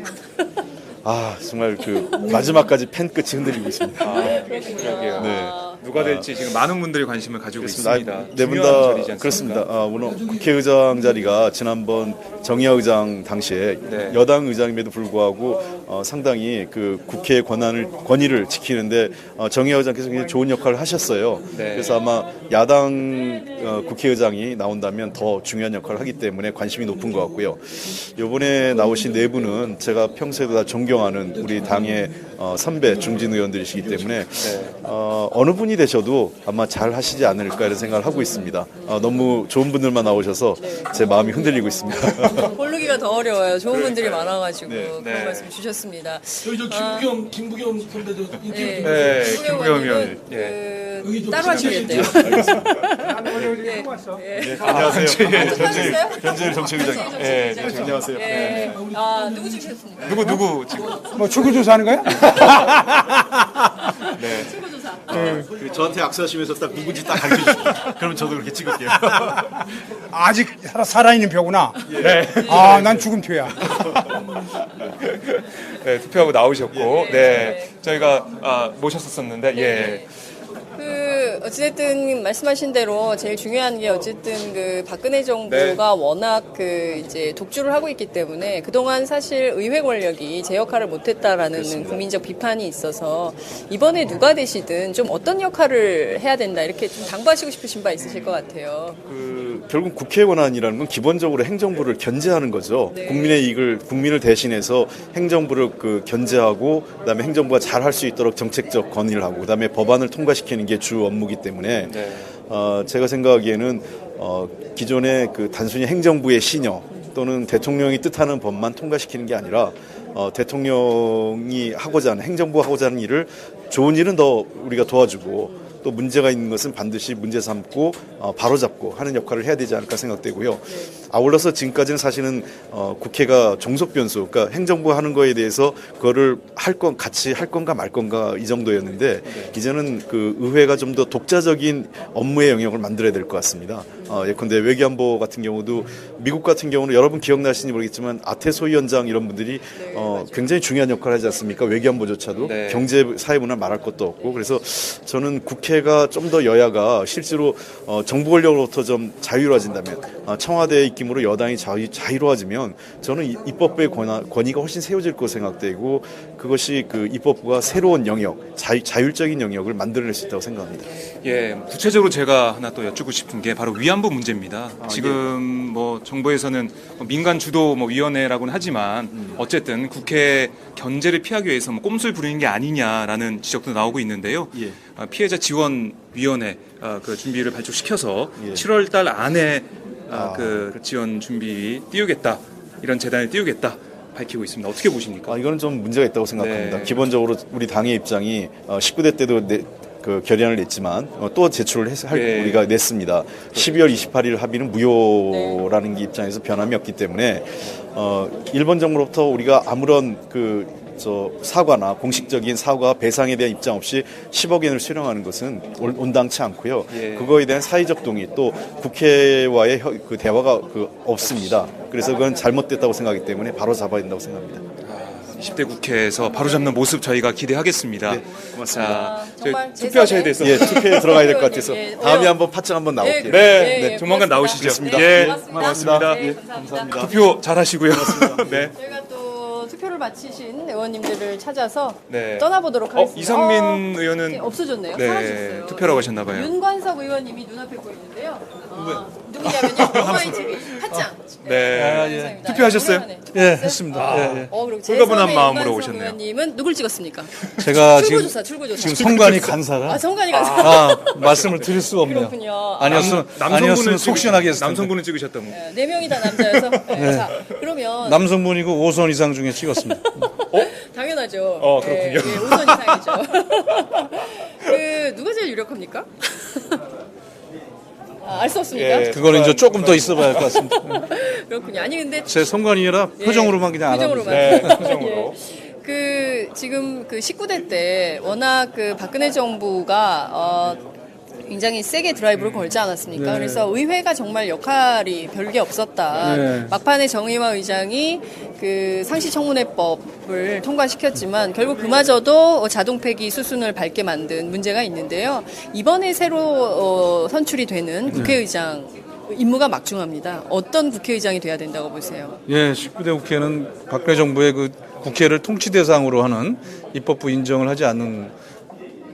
정말 그 마지막까지 펜 끝이 흔들리고 있습니다. 그러게요. 네. 누가 될지 지금 많은 분들이 관심을 가지고 그렇습니다. 있습니다. 네 분 중요한 다 자리지 않습니까? 그렇습니다. 오늘 국회의장 자리가 지난번 정의화 의장 당시에 여당 의장임에도 불구하고 상당히 그 국회의 권위를 지키는데 정의화 의장께서 굉장히 좋은 역할을 하셨어요. 그래서 아마 야당 국회의장이 나온다면 더 중요한 역할을 하기 때문에 관심이 높은 것 같고요. 이번에 나오신 네 분은 제가 평소에도 다 존경하는 우리 당의 선배 중진 의원들이시기 때문에 어느 분이 되셔도 아마 잘 하시지 않을까 이런 생각을 하고 있습니다. 너무 좋은 분들만 나오셔서 제 마음이 흔들리고 있습니다. 고르기가 더 어려워요. 좋은 분들이 많아가지고 그런 말씀 주셨습니다. 저희 김부겸 선배도 네, 김부겸 의원. 따로 하시겠대요. 안녕하세요. 변재일 정책위장. 안녕하세요. 누구 주셨습니까? 누구 지금? 뭐 출구조사하는 거야? 출구조사. 저한테 악수하시면서 딱 누군지 딱 가르쳐주세요. 그러면 저도 그렇게 찍을게요. 아직 살아있는 표구나. 네. 난 죽은 표야. 네, 투표하고 나오셨고, 저희가 모셨었는데, 어찌됐든 말씀하신 대로 제일 중요한 게 어쨌든 그 박근혜 정부가 워낙 이제 독주를 하고 있기 때문에 그동안 사실 의회 권력이 제 역할을 못했다라는 국민적 비판이 있어서 이번에 누가 되시든 좀 어떤 역할을 해야 된다 이렇게 좀 당부하시고 싶으신 바 있으실 것 같아요. 결국 국회 권한이라는 건 기본적으로 행정부를 견제하는 거죠. 국민을 대신해서 행정부를 견제하고 그다음에 행정부가 잘 할 수 있도록 정책적 건의를 하고 그다음에 법안을 통과시키는 게 주 업무이기 때문에 제가 생각하기에는 기존의 단순히 행정부의 신여 또는 대통령이 뜻하는 법만 통과시키는 게 아니라 대통령이 행정부가 하고자 하는 일을 좋은 일은 더 우리가 도와주고 또 문제가 있는 것은 반드시 문제 삼고 바로잡고 하는 역할을 해야 되지 않을까 생각되고요. 아울러서 지금까지는 사실은 국회가 종속 변수, 그러니까 행정부가 하는 거에 대해서 그거를 같이 할 건가 말 건가 이 정도였는데 이제는 의회가 좀 더 독자적인 업무의 영역을 만들어야 될 것 같습니다. 예컨대 외교안보 같은 경우도 미국 같은 경우는 여러분 기억나시는지 모르겠지만 아테소 위원장 이런 분들이 굉장히 중요한 역할을 하지 않습니까? 외교안보조차도 경제 사회문화 말할 것도 없고 그래서 저는 국회가 좀 더 여야가 실제로 정부 권력으로부터 좀 자유로워진다면 청와대의 입김으로 여당이 자유로워지면 저는 입법부의 권위가 훨씬 세워질 것으로 생각되고 그것이 입법부가 새로운 영역, 자율적인 영역을 만들어낼 수 있다고 생각합니다. 구체적으로 제가 하나 또 여쭙고 싶은 게 바로 위안부 문제입니다. 지금 정부에서는 민간 주도 위원회라고는 하지만 어쨌든 국회 견제를 피하기 위해서 꼼수를 부리는 게 아니냐라는 지적도 나오고 있는데요. 피해자 지원위원회 그 준비를 발족시켜서 7월 달 안에 그 지원 준비 띄우겠다, 이런 재단을 띄우겠다 밝히고 있습니다. 어떻게 보십니까? 이거는 좀 문제가 있다고 생각합니다. 기본적으로 우리 당의 입장이 19대 때도 결의안을 냈지만 또 제출을 우리가 냈습니다. 12월 28일 합의는 무효라는 게 입장에서 변함이 없기 때문에 일본 정부로부터 우리가 아무런 사과나 공식적인 사과 배상에 대한 입장 없이 10억 엔을 수령하는 것은 온당치 않고요. 그거에 대한 사회적 동의 또 국회와의 대화가 없습니다. 그래서 그건 잘못됐다고 생각하기 때문에 바로 잡아야 된다고 생각합니다. 20대 국회에서 바로잡는 모습 저희가 기대하겠습니다. 고맙습니다. 정말 투표하셔야 돼서 투표에 들어가야 될 것 같아서 다음에 한번 파장 한번 나올게요. 조만간 나오시죠. 그렇습니다. 고맙습니다. 감사합니다. 투표 잘하시고요. 저희가 또 투표를 마치신 의원님들을 찾아서 떠나보도록 하겠습니다. 이상민 의원은 없어졌네요. 사라졌어요. 투표라고 하셨나 봐요. 윤관석 의원님이 눈앞에 보이는데요. 누구냐면요. 오마이 TV 팟짱. 네. 투표하셨어요? 예, 했습니다. 예, 예. 그리고 홀가분한 제3의 마음으로 윤관석 오셨네요. 의원님은 누굴 찍었습니까? 제가 출구조사. 지금 성관이 간사라. 성관이 간사. 말씀을 드릴 수가 없네요. 그렇군요. 아니었으면 속 시원하게 했을 텐데. 남성분은 찍으셨다고. 네 명이 다 남자여서. 네. 자, 그러면 남성분이고 5선 이상 중에 찍었습니다. 당연하죠. 그렇군요. 5선 이상이죠. 누가 제일 유력합니까? 알 수 없습니까? 그거는 이제 조금 더 있어봐야 할 것 같습니다. 그렇군요. 아니 근데 제 성관이라 표정으로만 그냥 표정으로만. 알아보세요. 표정으로. 지금 19대 때 워낙 박근혜 정부가 굉장히 세게 드라이브를 걸지 않았습니까? 네. 그래서 의회가 정말 역할이 별게 없었다. 네. 막판에 정의화 의장이 상시청문회법을 통과시켰지만 결국 그마저도 자동 폐기 수순을 밟게 만든 문제가 있는데요. 이번에 새로 선출이 되는 국회의장 임무가 막중합니다. 어떤 국회의장이 돼야 된다고 보세요? 예, 19대 국회는 박근혜 정부의 그 국회를 통치 대상으로 하는 입법부 인정을 하지 않는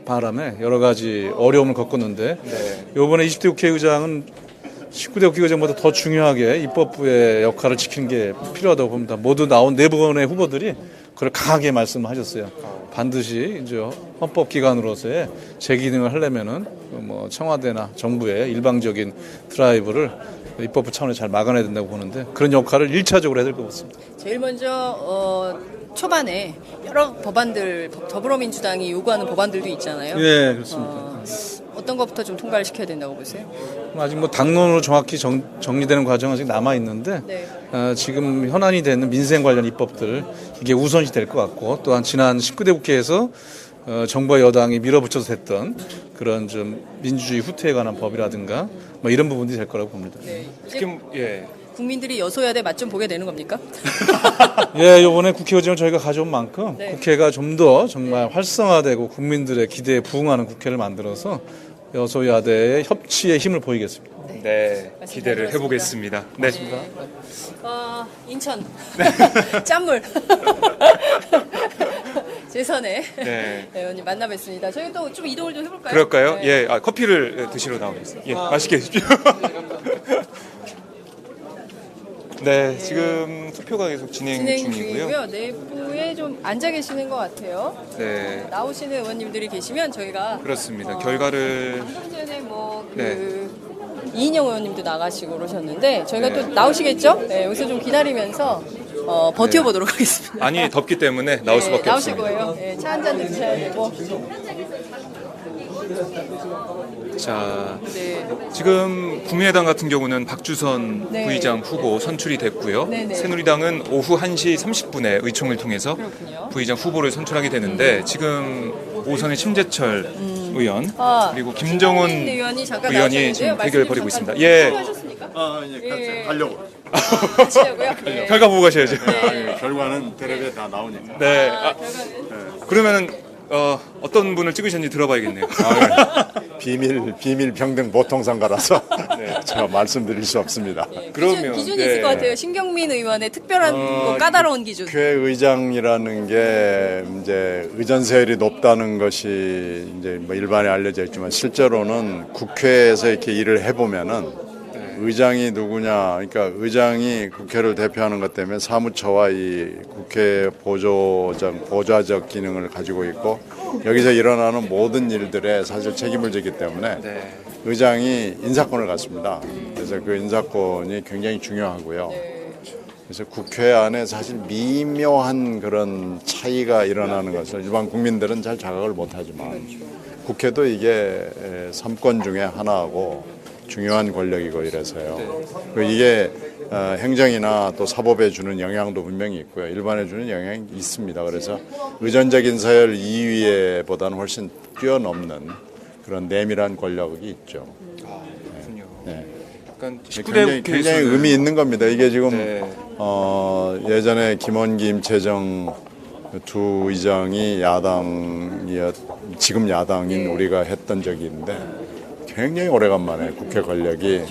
바람에 여러 가지 어려움을 겪었는데 이번에 20대 국회의장은 19대 국회의장보다 더 중요하게 입법부의 역할을 지키는 게 필요하다고 봅니다. 모두 나온 4분의 후보들이 그걸 강하게 말씀하셨어요. 반드시 이제 헌법기관으로서의 제 기능을 하려면은 청와대나 정부의 일방적인 드라이브를 입법부 차원에서 잘 막아내야 된다고 보는데 그런 역할을 1차적으로 해야 될 것 같습니다. 제일 먼저 초반에 여러 법안들 더불어민주당이 요구하는 법안들도 있잖아요. 예, 그렇습니다. 어떤 것부터 좀 통과를 시켜야 된다고 보세요? 아직 당론으로 정확히 정리되는 과정은 아직 남아 있는데 지금 현안이 되는 민생 관련 입법들 이게 우선시 될 것 같고 또한 지난 19대 국회에서 정부와 여당이 밀어붙여서 했던 그런 좀 민주주의 후퇴에 관한 법이라든가 이런 부분들이 될 거라고 봅니다. 지금 국민들이 여소야대 맛 좀 보게 되는 겁니까? 예, 이번에 국회의장을 저희가 가져온 만큼 국회가 좀 더 정말 활성화되고 국민들의 기대에 부응하는 국회를 만들어서 여소야대의 협치의 힘을 보이겠습니다. 네, 기대를 해보겠습니다. 네. 인천 짠물 재선에 의원님 만나 뵙습니다. 저희 또 좀 이동을 좀 해볼까요? 그럴까요? 예, 커피를 드시러 나오겠습니다. 예, 맛있게 드십시오. 네, 지금 투표가 계속 진행 중이고요. 내부에 좀 앉아 계시는 것 같아요. 네. 나오시는 의원님들이 계시면 저희가 그렇습니다. 결과를 방금 전에 이인영 의원님도 나가시고 그러셨는데 저희가 또 나오시겠죠? 네, 여기서 좀 기다리면서 버텨보도록 하겠습니다. 아니 덥기 때문에 나올 수밖에 나오실 없습니다. 거예요. 네, 차 한 잔 드셔야 되고. 자, 지금 국민의당 같은 경우는 박주선 부의장 후보 선출이 됐고요. 새누리당은 오후 1시 30분에 의총을 통해서 부의장 후보를 선출하게 되는데 지금 오선의 심재철 의원 그리고 김정은 의원이 잠깐 의원이 지금 대결을 벌이고 있습니다. 가려고. 하시려고요? 결과 보고 가셔야죠. 결과는 텔레비에 다 나오니까. 네. 그러면은 어떤 분을 찍으셨는지 들어봐야겠네요. 비밀 평등 보통상가라서 제가 말씀드릴 수 없습니다. 그러면 기준이 있을 것 같아요. 신경민 의원의 특별한 까다로운 기준. 국회의장이라는 게 이제 의전세율이 높다는 것이 이제 일반에 알려져 있지만 실제로는 국회에서 이렇게 일을 해보면은 의장이 누구냐, 그러니까 의장이 국회를 대표하는 것 때문에 사무처와 이 국회 보좌적 기능을 가지고 있고 여기서 일어나는 모든 일들에 사실 책임을 지기 때문에 의장이 인사권을 갖습니다. 그래서 그 인사권이 굉장히 중요하고요. 그래서 국회 안에 사실 미묘한 그런 차이가 일어나는 것을 일반 국민들은 잘 자각을 못하지만 국회도 이게 3권 중에 하나하고 중요한 권력이고 이래서요. 이게 행정이나 또 사법에 주는 영향도 분명히 있고요. 일반에 주는 영향이 있습니다. 그래서 의전적인 서열 2위보다는 훨씬 뛰어넘는 그런 내밀한 권력이 있죠. 그렇군요. 네. 약간 굉장히 의미 있는 겁니다. 이게 지금 예전에 김원기, 임채정 두 의장이 지금 야당인 우리가 했던 적이 있는데 굉장히 오래간만에 국회 권력이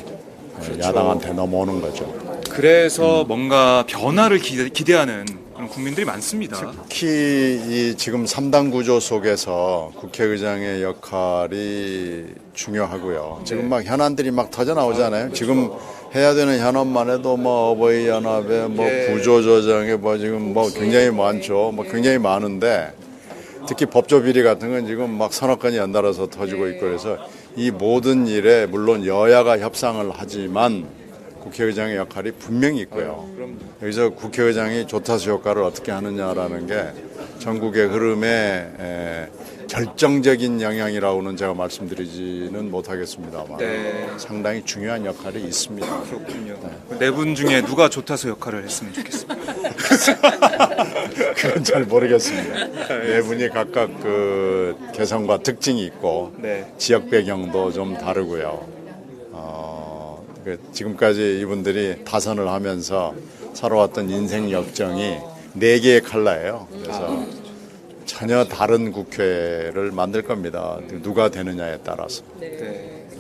야당한테 넘어오는 거죠. 그래서 뭔가 변화를 기대하는 그런 국민들이 많습니다. 특히 이 지금 3당 구조 속에서 국회의장의 역할이 중요하고요. 지금 막 현안들이 막 터져 나오잖아요. 지금 해야 되는 현안만 해도 뭐 어버이 연합에 뭐 구조조정에 뭐 지금 뭐 굉장히 많죠. 뭐 굉장히 많은데 특히 법조 비리 같은 건 지금 막 서너 건이 연달아서 터지고 있고 그래서 이 모든 일에 물론 여야가 협상을 하지만 국회의장의 역할이 분명히 있고요. 여기서 국회의장이 조타수 효과를 어떻게 하느냐라는 게 전국의 흐름에 결정적인 영향이라고는 제가 말씀드리지는 못하겠습니다만 상당히 중요한 역할이 있습니다. 그렇군요. 네 분 중에 누가 조타수 역할을 했으면 좋겠습니다. 그건 잘 모르겠습니다. 네 분이 각각 그 개성과 특징이 있고 지역 배경도 좀 다르고요. 지금까지 이분들이 타선을 하면서 살아왔던 인생 역정이 4개의 칼라예요. 그래서 전혀 다른 국회를 만들 겁니다. 누가 되느냐에 따라서.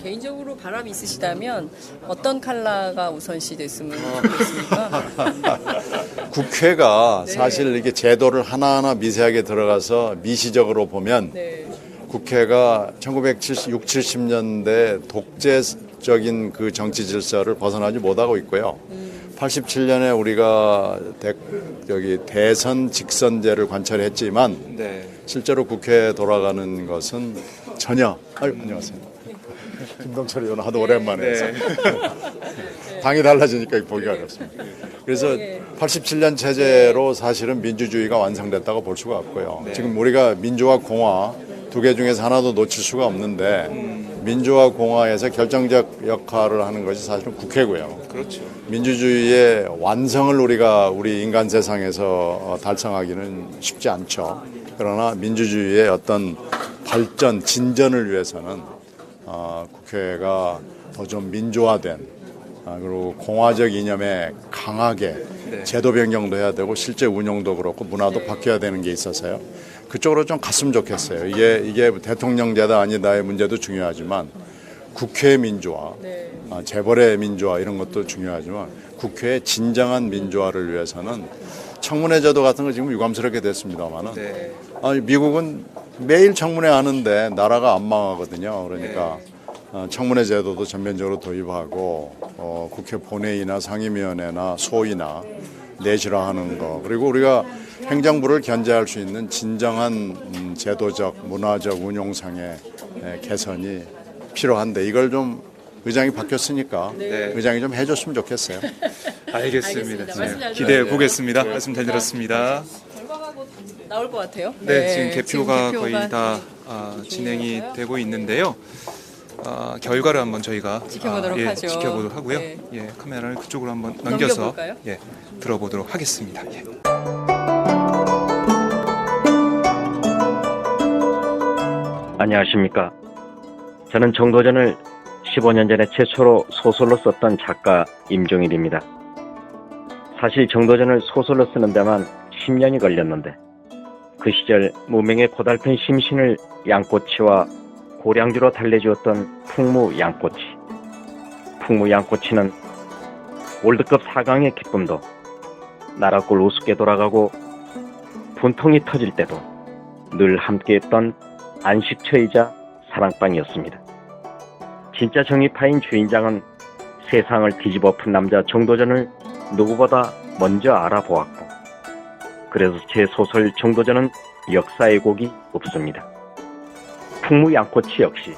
개인적으로 바람이 있으시다면 어떤 컬러가 우선시 됐으면 좋겠습니까? 국회가 사실 이게 제도를 하나하나 미세하게 들어가서 미시적으로 보면 국회가 1960, 70년대 독재적인 그 정치 질서를 벗어나지 못하고 있고요. 87년에 우리가 대선 직선제를 관철했지만 실제로 국회에 돌아가는 것은 전혀 안녕하세요. 김동철 의원 하도 오랜만에 해서 당이 달라지니까 보기가 어렵습니다. 그래서 87년 체제로 사실은 민주주의가 완성됐다고 볼 수가 없고요. 지금 우리가 민주화 공화 두 개 중에서 하나도 놓칠 수가 없는데 민주화 공화에서 결정적 역할을 하는 것이 사실은 국회고요. 그렇죠. 민주주의의 완성을 우리 인간 세상에서 달성하기는 쉽지 않죠. 그러나 민주주의의 어떤 발전, 진전을 위해서는 국회가 더 좀 민주화된 그리고 공화적 이념에 강하게 제도 변경도 해야 되고 실제 운영도 그렇고 문화도 바뀌어야 되는 게 있어서요. 그쪽으로 좀 갔으면 좋겠어요. 이게 대통령제다 아니다의 문제도 중요하지만 국회 민주화, 재벌의 민주화 이런 것도 중요하지만 국회의 진정한 민주화를 위해서는 청문회 제도 같은 거 지금 유감스럽게 됐습니다만은 미국은 매일 청문회 하는데 나라가 안 망하거든요. 그러니까 청문회 제도도 전면적으로 도입하고 국회 본회의나 상임위원회나 소위나 내실화하는 거 그리고 우리가 행정부를 견제할 수 있는 진정한 제도적, 문화적 운용상의 개선이 필요한데 이걸 좀 의장이 바뀌었으니까 의장이 좀 해줬으면 좋겠어요. 알겠습니다. 기대해 보겠습니다. 말씀 잘 들었습니다. 결과가 곧 나올 것 같아요. 지금 개표가 거의 다 진행이 되고 있는데요. 결과를 한번 저희가 지켜보도록 하죠. 지켜보도록 하고요. 카메라를 그쪽으로 한번 넘겨서 넘겨볼까요? 들어보도록 하겠습니다. 안녕하십니까. 저는 정도전을 15년 전에 최초로 소설로 썼던 작가 임종일입니다. 사실 정도전을 소설로 쓰는 데만 10년이 걸렸는데 그 시절 무명의 고달픈 심신을 양꼬치와 고량주로 달래주었던 풍무양꼬치. 풍무양꼬치는 월드컵 4강의 기쁨도 나라골 우습게 돌아가고 분통이 터질 때도 늘 함께했던 안식처이자 사랑방이었습니다. 진짜 정의파인 주인장은 세상을 뒤집어 푼 남자 정도전을 누구보다 먼저 알아보았고 그래서 제 소설 정도전은 역사의 곡이 없습니다. 풍무양꼬치 역시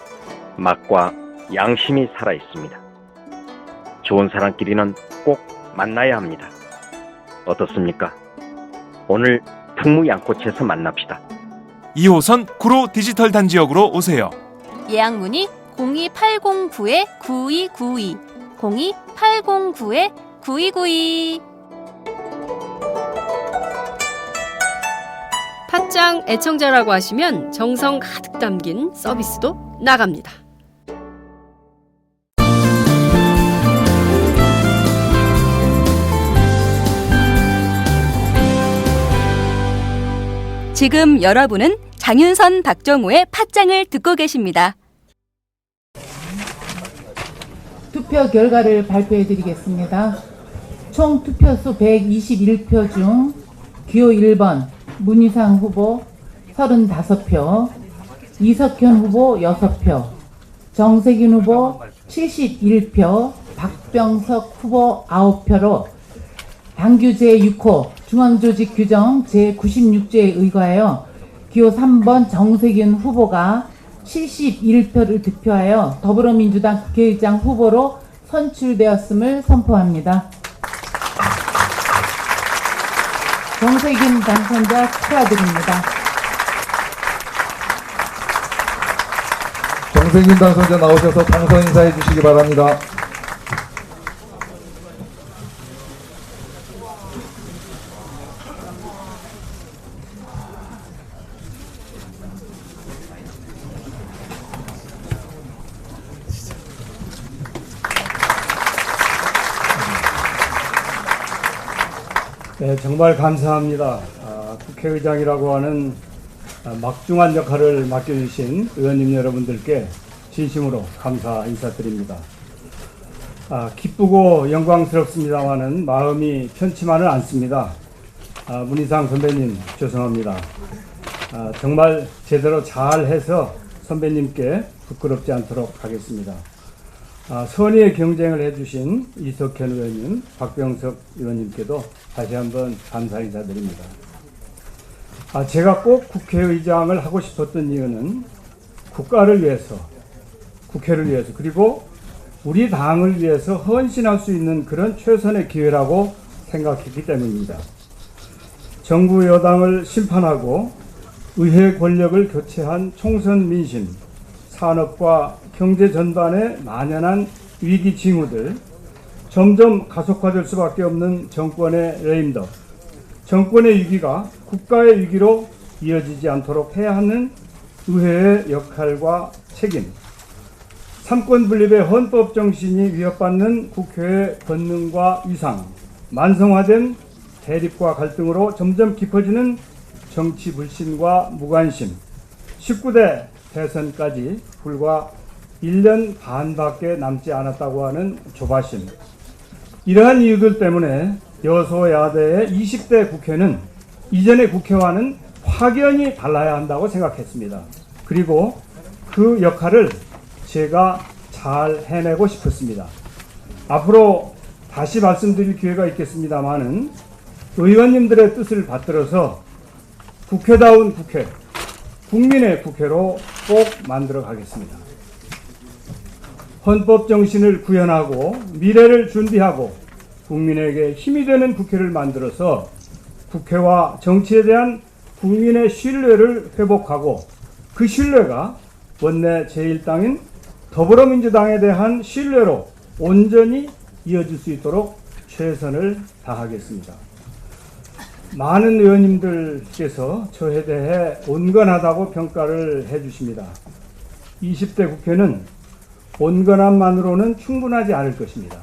맛과 양심이 살아있습니다. 좋은 사람끼리는 꼭 만나야 합니다. 어떻습니까? 오늘 풍무양꼬치에서 만납시다. 2호선 구로 디지털 단지역으로 오세요. 예약 문의 02809-9292 02809-9292. 팟짱 애청자라고 하시면 정성 가득 담긴 서비스도 나갑니다. 지금 여러분은 장윤선, 박정우의 팟짱을 듣고 계십니다. 투표 결과를 발표해 드리겠습니다. 총 투표수 121표 중 기호 1번 문희상 후보 35표, 이석현 후보 6표, 정세균 후보 71표, 박병석 후보 9표로 당규 제6호 중앙조직 규정 제96조에 의거하여 기호 3번 정세균 후보가 71표를 득표하여 더불어민주당 국회의장 후보로 선출되었음을 선포합니다. 정세균 당선자 축하드립니다. 정세균 당선자 나오셔서 당선 인사해 주시기 바랍니다. 네, 정말 감사합니다. 국회의장이라고 하는 막중한 역할을 맡겨주신 의원님 여러분들께 진심으로 감사 인사드립니다. 기쁘고 영광스럽습니다마는 마음이 편치만은 않습니다. 문희상 선배님 죄송합니다. 정말 제대로 잘해서 선배님께 부끄럽지 않도록 하겠습니다. 선의의 경쟁을 해주신 이석현 의원님, 박병석 의원님께도 다시 한번 감사 인사드립니다. 제가 꼭 국회의장을 하고 싶었던 이유는 국가를 위해서, 국회를 위해서, 그리고 우리 당을 위해서 헌신할 수 있는 그런 최선의 기회라고 생각했기 때문입니다. 정부 여당을 심판하고 의회 권력을 교체한 총선 민심, 산업과 경제 전반에 만연한 위기 징후들, 점점 가속화될 수밖에 없는 정권의 레임덕, 정권의 위기가 국가의 위기로 이어지지 않도록 해야 하는 의회의 역할과 책임, 삼권 분립의 헌법 정신이 위협받는 국회의 권능과 위상, 만성화된 대립과 갈등으로 점점 깊어지는 정치 불신과 무관심, 19대 대선까지 불과 1년 반밖에 남지 않았다고 하는 조바심, 이러한 이유들 때문에 여소야대의 20대 국회는 이전의 국회와는 확연히 달라야 한다고 생각했습니다. 그리고 그 역할을 제가 잘 해내고 싶었습니다. 앞으로 다시 말씀드릴 기회가 있겠습니다마는 의원님들의 뜻을 받들어서 국회다운 국회, 국민의 국회로 꼭 만들어 가겠습니다. 헌법 정신을 구현하고 미래를 준비하고 국민에게 힘이 되는 국회를 만들어서 국회와 정치에 대한 국민의 신뢰를 회복하고 그 신뢰가 원내 제1당인 더불어민주당에 대한 신뢰로 온전히 이어질 수 있도록 최선을 다하겠습니다. 많은 의원님들께서 저에 대해 온건하다고 평가를 해주십니다. 20대 국회는 온건함만으로는 충분하지 않을 것입니다.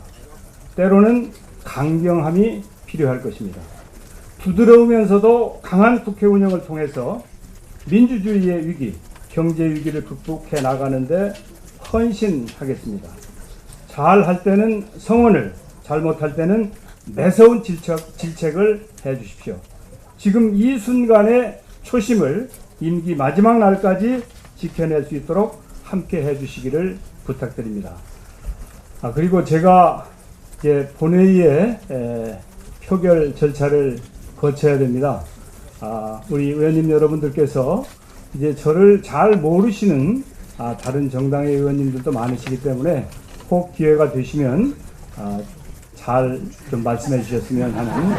때로는 강경함이 필요할 것입니다. 부드러우면서도 강한 국회 운영을 통해서 민주주의의 위기, 경제 위기를 극복해 나가는데 헌신하겠습니다. 잘할 때는 성원을, 잘못할 때는 매서운 질책을 해주십시오. 지금 이 순간의 초심을 임기 마지막 날까지 지켜낼 수 있도록 함께 해주시기를 부탁드립니다. 그리고 제가 이제 본회의에 표결 절차를 거쳐야 됩니다. 우리 의원님 여러분들께서 이제 저를 잘 모르시는 다른 정당의 의원님들도 많으시기 때문에 꼭 기회가 되시면 잘 좀 말씀해 주셨으면 하는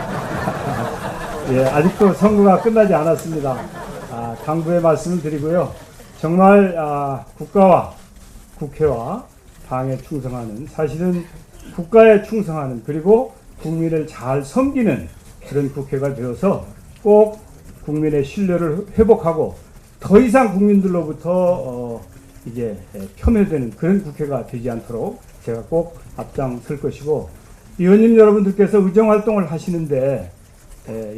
예, 아직도 선거가 끝나지 않았습니다. 당부의 말씀을 드리고요. 정말 국가와 국회와 당에 충성하는, 사실은 국가에 충성하는, 그리고 국민을 잘 섬기는 그런 국회가 되어서 꼭 국민의 신뢰를 회복하고 더 이상 국민들로부터 이제 폄훼되는 그런 국회가 되지 않도록 제가 꼭 앞장설 것이고, 의원님 여러분들께서 의정활동을 하시는데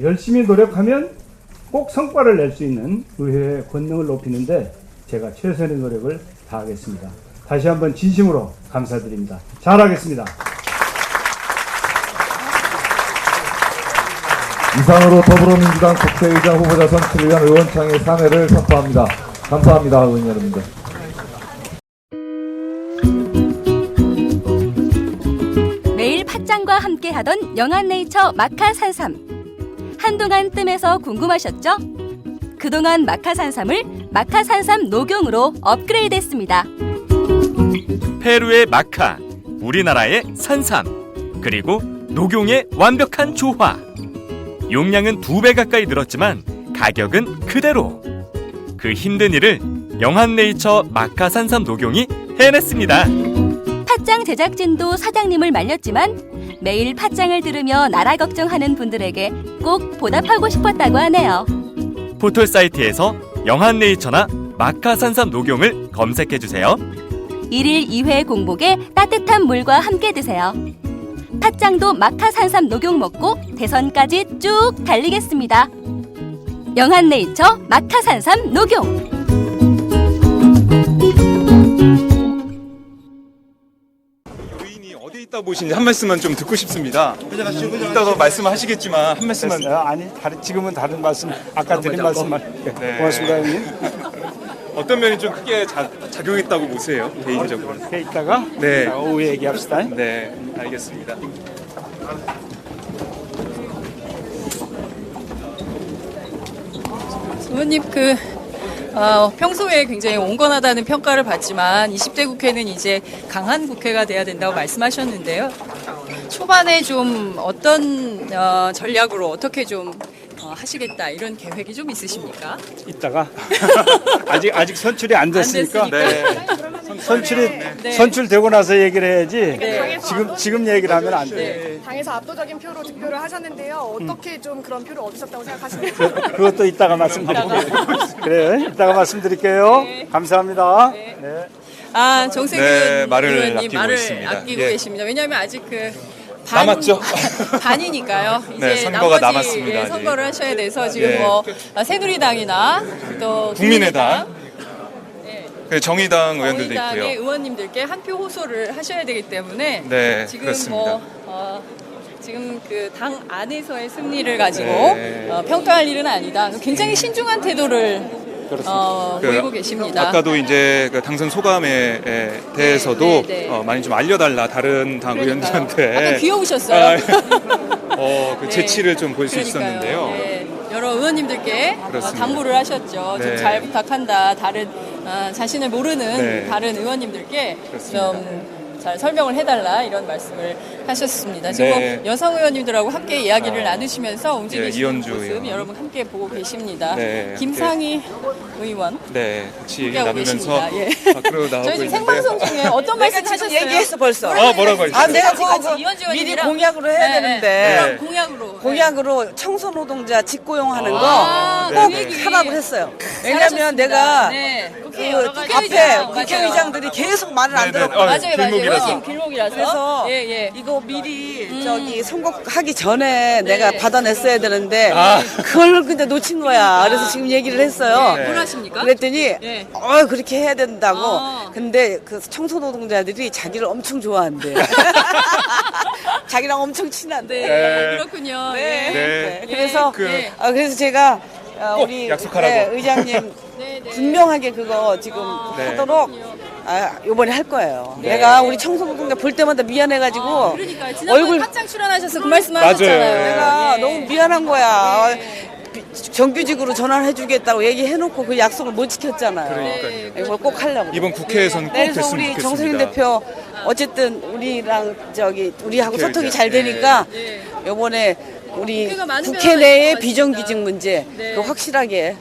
열심히 노력하면 꼭 성과를 낼 수 있는 의회의 권능을 높이는데 제가 최선의 노력을 다하겠습니다. 다시 한번 진심으로 감사드립니다. 잘하겠습니다. 이상으로 더불어민주당 국회의장 후보자 선출을 위한 의원총회 사내를 선포합니다. 감사합니다, 의원 여러분들. 매일 팥장과 함께하던 영한네이처 마카산삼. 한동안 뜸해서 궁금하셨죠? 그동안 마카산삼을 마카산삼 녹용으로 업그레이드했습니다. 페루의 마카, 우리나라의 산삼, 그리고 녹용의 완벽한 조화. 용량은 2배 가까이 늘었지만 가격은 그대로. 그 힘든 일을 영한네이처 마카산삼 녹용이 해냈습니다. 팥장 제작진도 사장님을 말렸지만 매일 팥장을 들으며 나라 걱정하는 분들에게 꼭 보답하고 싶었다고 하네요. 포털 사이트에서 영한네이처나 마카산삼 녹용을 검색해주세요. 1일 2회 공복에 따뜻한 물과 함께 드세요. 팥장도 마카산삼 녹용 먹고 대선까지 쭉 달리겠습니다. 영한네이처 마카산삼 녹용. 의인이 어디 있다 보시는지 한 말씀만 좀 듣고 싶습니다. 이따가 말씀하시겠지만 한 말씀만. 아니, 지금은 다른 말씀, 아까 드린 말씀만. 네. 고맙습니다, 형님. 어떤 면이 좀 크게 작용했다고 보세요, 개인적으로? 이따가 네. 오후에 얘기합시다. 네, 알겠습니다. 의원님 평소에 굉장히 온건하다는 평가를 받지만 20대 국회는 이제 강한 국회가 돼야 된다고 말씀하셨는데요. 초반에 좀 어떤 전략으로 어떻게 좀 하시겠다 이런 계획이 좀 있으십니까? 이따가 아직 선출이 안 됐으니까. 선출되고 나서 얘기를 해야지. 네. 지금 얘기를 하면 안 돼. 당에서 압도적인 표로 득표를 하셨는데요. 어떻게 좀 그런 표를 얻으셨다고 생각하십니까? 그것도 이따가 말씀드릴게요. 그래요. 이따가 말씀드릴게요. 감사합니다. 네. 정세균 네, 말을 의원님 아끼고 말을 있습니다. 아끼고 예. 계십니다. 왜냐하면 아직 남았죠? 반이니까요. 이제 네, 선거가 나머지 남았습니다, 아직. 선거를 하셔야 돼서 지금 예. 새누리당이나 또 국민의당, 정의당 의원들도 정의당의 있고요. 의원님들께 한 표 호소를 하셔야 되기 때문에 네, 지금 그렇습니다. 지금 당 안에서의 승리를 가지고 네. 평가할 일은 아니다. 굉장히 신중한 태도를 보이고 계십니다. 아까도 이제 당선 소감에 대해서도 많이 좀 알려달라, 다른 당 의원들한테. 아까 귀여우셨어요. 그 재치를 좀 볼 수 그러니까요. 있었는데요. 네, 여러 의원님들께 그렇습니다. 당부를 하셨죠. 네. 좀 잘 부탁한다. 다른 자신을 모르는 네. 다른 의원님들께 그렇습니다. 좀 잘 설명을 해달라 이런 말씀을 하셨습니다. 지금 네. 여성 의원님들하고 함께 이야기를 나누시면서 움직이시는 이현주 모습 의원님. 여러분 함께 보고 계십니다. 네, 김상희 의원. 네, 같이 얘기 함께하고 나누면서 계십니다. 밖으로 나오고 저희 지금 있는데. 생방송 중에 어떤 말씀 하셨어요? 얘기했어 벌써. 뭐라고 하셨어요? 내가 이현주 미리 의원님이랑 공약으로 해야 되는데. 그럼 공약으로 청소노동자 직고용하는 거 그 꼭 얘기. 하라고 했어요. 잘하셨습니다. 왜냐면 내가 네. 앞에 국회의장들이 계속 말을 안 들었고 맞아요. 길목이라서. 그래서 이거 미리 저기 선거하기 전에 내가 받아냈어야 되는데 그걸 근데 놓친 거야. 그래서 지금 얘기를 했어요. 뭘 하십니까? 그랬더니 그렇게 해야 된다고. 근데 그 청소노동자들이 자기를 엄청 좋아한대. 자기랑 엄청 친한데. 그렇군요. 네. 그래서 그래서 제가 우리 약속하라고. 의장님 분명하게 그거 지금 하도록 요번에 할 거예요. 네. 내가 우리 청소노동자 볼 때마다 미안해가지고 그러니까 지난번에 팥장 출연하셔서 그 말씀 하셨잖아요. 내가 너무 미안한 거야. 정규직으로 전환을 해주겠다고 얘기해놓고 그 약속을 못 지켰잖아요. 그러니까요. 이걸 꼭 하려고. 이번 국회에서는 꼭 그래서 됐으면 우리 좋겠습니다. 정세균 대표 어쨌든 우리하고 국회 소통이 의장. 잘 되니까 요번에 우리 국회가 많으면 국회 내의 할 것 비정규직 문제 그거 확실하게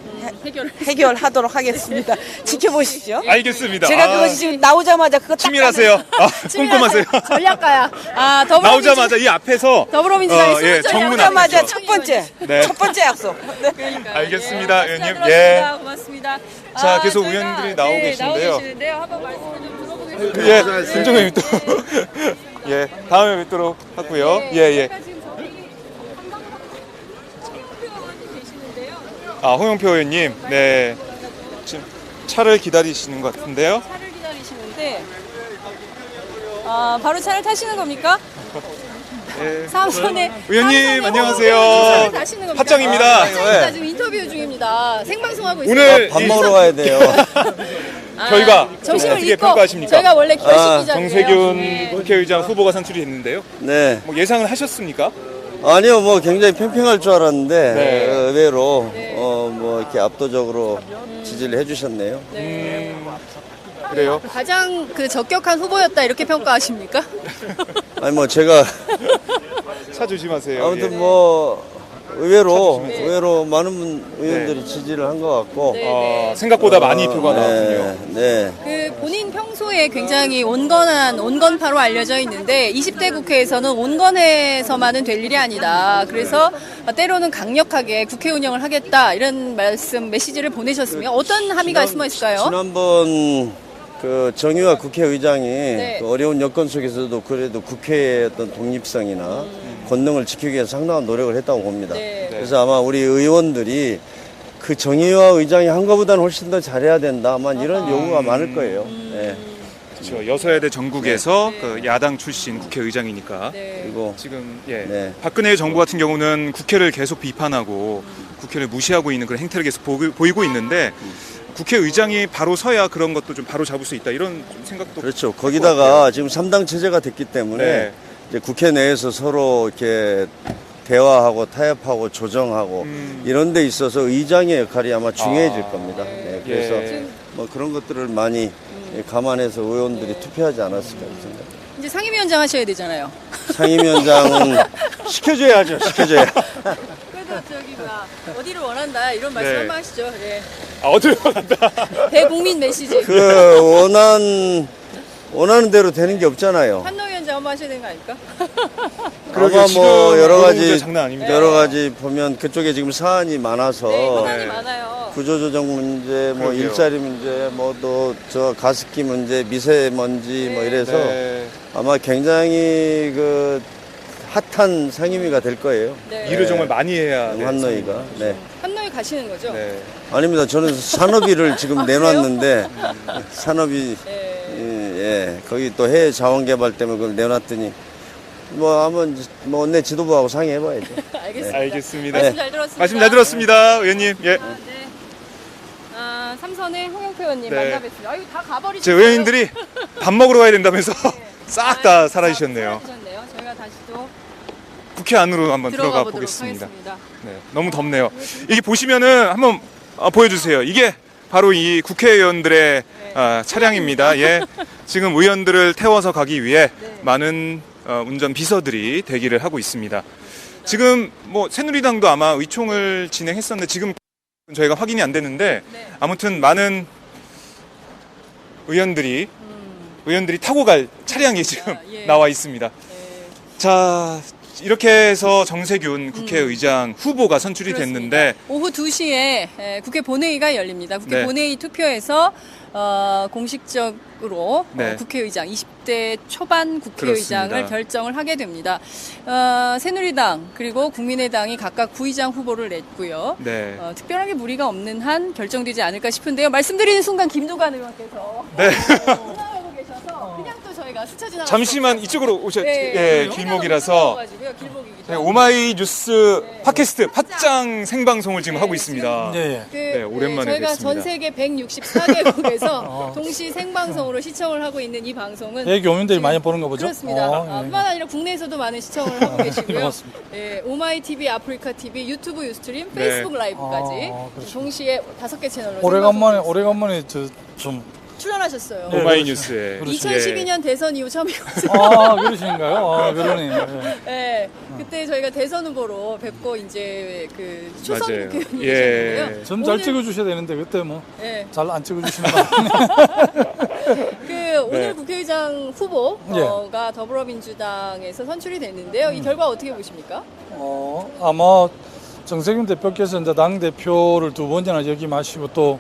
해결하도록 하겠습니다. 지켜보시죠. 알겠습니다. 제가 그것이 지금 나오자마자 그거 딱 치밀하세요. 꼼꼼하세요. 전략가야. 나오자마자 이 앞에서 더불어민주당의 나오자마자 첫 번째 네. 첫 번째 약속. 알겠습니다, 의원님. 들었습니다. 고맙습니다. 자, 계속 저희가, 의원들이 나오고 계신데요. 나오고 계시는데요. 한번 말씀을 좀 들어보겠습니다. 김종현 또 다음에 뵙도록 하고요. 홍영표 의원님, 네, 지금 차를 기다리시는 것 같은데요. 차를 기다리시는데 바로 차를 타시는 겁니까? 삼선의 의원님 안녕하세요. 팟짱입니다. 팟짱입니다. 지금 인터뷰 중입니다. 생방송하고 있어요. 오늘 밥 먹으러 가야 돼요. 결과 점심을 어떻게 잊고 평가하십니까? 저희가 원래 결식 기자인데요. 정세균 국회의장 후보가 선출이 됐는데요. 네. 뭐 예상을 하셨습니까? 아니요, 뭐 굉장히 팽팽할 줄 알았는데 네. 의외로 뭐 이렇게 압도적으로 지지를 해주셨네요. 그래요? 가장 그 적격한 후보였다 이렇게 평가하십니까? 아니 뭐 제가 차 조심하세요. 아무튼 예. 뭐 의외로 많은 의원들이 지지를 한 것 같고 생각보다 많이 표가 나왔군요. 네. 그 본인 평소에 굉장히 온건파로 알려져 있는데 20대 국회에서는 온건해서만은 될 일이 아니다. 그래서 때로는 강력하게 국회 운영을 하겠다 이런 메시지를 보내셨으면 어떤 함의가 숨어 있을까요? 지난번 그 정의화 국회의장이 네. 그 어려운 여건 속에서도 그래도 국회의 어떤 독립성이나 권능을 지키기 위해서 상당한 노력을 했다고 봅니다. 네. 그래서 아마 우리 의원들이 그 정의화 의장이 한 것보다는 훨씬 더 잘해야 된다. 아마 이런 요구가 많을 거예요. 네. 그렇죠. 여서야대 전국에서 그 야당 출신 국회의장이니까. 그리고 지금 네. 박근혜 정부 같은 경우는 국회를 계속 비판하고 국회를 무시하고 있는 그런 행태를 계속 보이고 있는데 국회의장이 바로 서야 그런 것도 좀 바로 잡을 수 있다 이런 좀 생각도 그렇죠. 거기다가 지금 3당 체제가 됐기 때문에 네. 이제 국회 내에서 서로 이렇게 대화하고 타협하고 조정하고 이런 데 있어서 의장의 역할이 아마 중요해질 겁니다. 네, 그래서 뭐 그런 것들을 많이 감안해서 의원들이 투표하지 않았을까 생각합니다. 이제 상임위원장 하셔야 되잖아요. 상임위원장은 시켜줘야죠. 시켜줘야. 그래도 저기 어디를 원한다 이런 말씀 한번 하시죠. 예. 어디를 원한다. 대국민 메시지. 원하는 대로 되는 게 없잖아요. 한노위원장 한번 하셔야 되는 거 아닙니까? 아마 뭐 여러 가지 장난 아닙니다. 여러 가지 보면 그쪽에 지금 사안이 많아서 현안이 많아요. 구조조정 문제, 뭐 그러게요. 일자리 문제, 뭐 또 저 가습기 문제, 미세먼지 뭐 이래서 아마 굉장히 그 핫한 상임위가 될 거예요. 일을 정말 많이 해야 돼요. 한노위가. 네. 한노위 가시는 거죠? 아닙니다. 저는 산업위를 지금 내놨는데 산업위 거기 또 해외 자원개발 때문에 그걸 내놨더니 뭐 한번 뭐 내 지도부하고 상의해봐야죠. 알겠습니다. 알겠습니다. 말씀 잘 들었습니다. 말씀 잘 들었습니다, 의원님. 예. 삼선의 홍영표 의원님 네. 만나 뵙습니다. 아유 다 가버리셨어요. 제 의원님들이 밥 먹으러 가야 된다면서 싹 다 사라지셨네요. 사라지셨네요. 저희가 다시 또 국회 안으로 한번 들어가 보도록 보겠습니다. 하겠습니다. 네, 너무 덥네요. 이게 보시면은 한번 보여주세요. 이게 바로 이 국회의원들의 차량입니다. 예, 지금 의원들을 태워서 가기 위해 많은 운전 비서들이 대기를 하고 있습니다. 지금 뭐 새누리당도 아마 의총을 진행했었는데 지금 저희가 확인이 안 됐는데 아무튼 많은 의원들이 타고 갈 차량이 지금 나와 있습니다. 자, 이렇게 해서 정세균 국회의장 후보가 선출이 됐는데 오후 2시에 국회 본회의가 열립니다. 국회 네. 본회의 투표에서 공식적으로 네. 국회의장 20대 초반 국회의장을 그렇습니다. 결정을 하게 됩니다. 새누리당 그리고 국민의당이 각각 부의장 후보를 냈고요. 네. 특별하게 무리가 없는 한 결정되지 않을까 싶은데요. 말씀드리는 순간 김두관 의원께서 올라가고 계셔서 그냥 또 저희가 스쳐 지나갔어요. 잠시만 이쪽으로 오셔. 네. 예, 길목이라서 네, 오마이뉴스 팟캐스트 팟짱 생방송을 지금 하고 있습니다. 네, 오랜만에 저희가 뵙습니다. 전 세계 164개국에서 동시 생방송으로 시청을 하고 있는 이 방송은 외국 교민들이 많이 보는가 보죠? 그렇습니다. 뿐만 아니라 국내에서도 많은 시청을 하고 계시고요. 고맙습니다. 오마이 TV, 아프리카 TV, 유튜브 유스트림, 네. 페이스북 라이브까지 그렇죠. 동시에 5개 채널로 오래간만에 좀 출연하셨어요. 오마이뉴스에 2012년 대선 이후 처음이거든요. 그러신가요? 그러네요. 네, 그때 저희가 대선 후보로 뵙고 이제 그 초선 맞아요. 국회의원이셨는데요. 좀 잘 찍어주셔야 되는데 그때 뭐 잘 안 찍어주시는 거 오늘 국회의장 후보가 더불어민주당에서 선출이 됐는데요. 이 결과 어떻게 보십니까? 아마 정세균 대표께서 이제 당 대표를 2번이나 역임하시고 또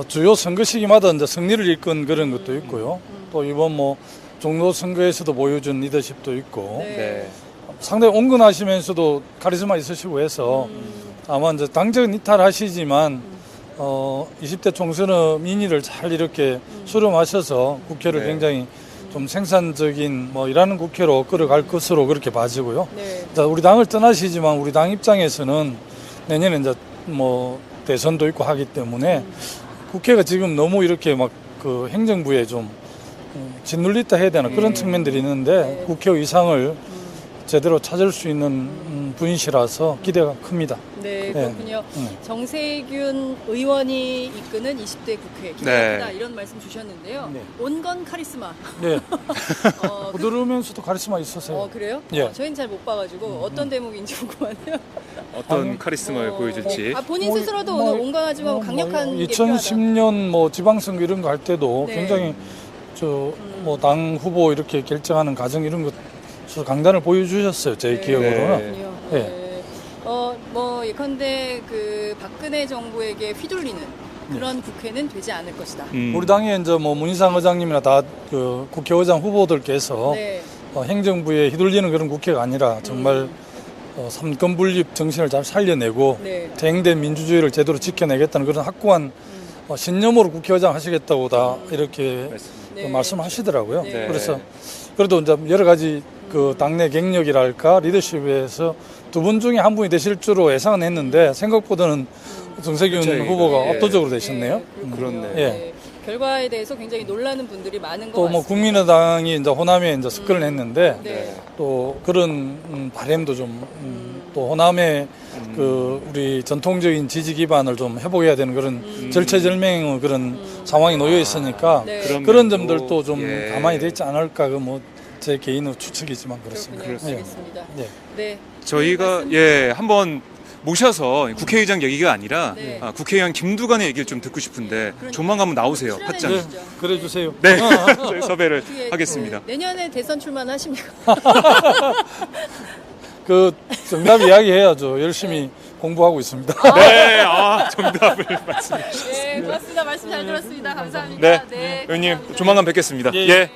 주요 선거 시기마다 이제 승리를 이끈 그런 것도 있고요. 또 이번 뭐 종로 선거에서도 보여준 리더십도 있고 상당히 온건하시면서도 카리스마 있으시고 해서 아마 이제 당적은 이탈하시지만 20대 총선의 민의를 잘 이렇게 수렴하셔서 국회를 굉장히 좀 생산적인 뭐 일하는 국회로 끌어갈 것으로 그렇게 봐지고요. 네. 자, 우리 당을 떠나시지만 우리 당 입장에서는 내년에 이제 뭐 대선도 있고 하기 때문에 국회가 지금 너무 이렇게 막 그 행정부에 좀 짓눌렸다 해야 되나 그런 측면들이 있는데 국회의상을 제대로 찾을 수 있는 분이시라서 기대가 큽니다. 네, 그렇군요. 정세균 의원이 이끄는 20대 국회 기대가 크다 이런 말씀 주셨는데요. 온건 카리스마. 네. 부드러우면서도 카리스마 있으세요. 그래요? 예. 저희는 잘 못 봐가지고 어떤 대목인지 궁금하네요. 어떤 카리스마를 보여줄지. 본인 스스로도 오늘 온건하지만 강력한 게 2010년 뭐 지방선거 이런 거 할 때도 네. 굉장히 뭐 당 후보 이렇게 결정하는 과정 이런 것 강단을 보여주셨어요. 제 기억으로는. 네. 뭐 예컨대 그 박근혜 정부에게 휘둘리는 그런 국회는 되지 않을 것이다. 우리 당에 이제 뭐 문희상 의장님이나 다 그 국회의장 후보들께서 네. 행정부에 휘둘리는 그런 국회가 아니라 정말 삼권 분립 정신을 잘 살려내고 네. 대행된 민주주의를 제대로 지켜내겠다는 그런 확고한 신념으로 국회의장 하시겠다고 다 이렇게 말씀하시더라고요. 네. 그래서 그래도 이제 여러 가지 그 당내 경력이랄까 리더십에서 두 분 중에 한 분이 되실 줄로 예상은 했는데 생각보다는 정세균 후보가 압도적으로 되셨네요. 그렇네. 예. 결과에 대해서 굉장히 놀라는 분들이 많은 것 또 뭐 같습니다. 국민의당이 이제 호남에 이제 습격을 했는데 또 그런 바람도 좀 또 호남의 그 우리 전통적인 지지 기반을 좀 회복해야 되는 그런 절체절명의 그런 상황이 놓여 있으니까 그런 점들도 좀 가만히 되지 않을까 그 뭐 제 개인의 추측이지만 그렇습니다. 알겠습니다. 네. 저희가 한번 모셔서 국회의장 얘기가 아니라 국회의원 김두관의 얘기를 좀 듣고 싶은데 조만간 한번 나오세요. 팟짱. 네, 그래 주세요. 네, 저희 섭외를 하겠습니다. 내년에 대선 출마하십니까? 그 정답 이야기해야죠. 열심히 공부하고 있습니다. 네, 정답을 말씀해 주셨습니다. 네, 고맙습니다. 말씀 잘 들었습니다. 감사합니다. 네, 의원님 조만간 뵙겠습니다.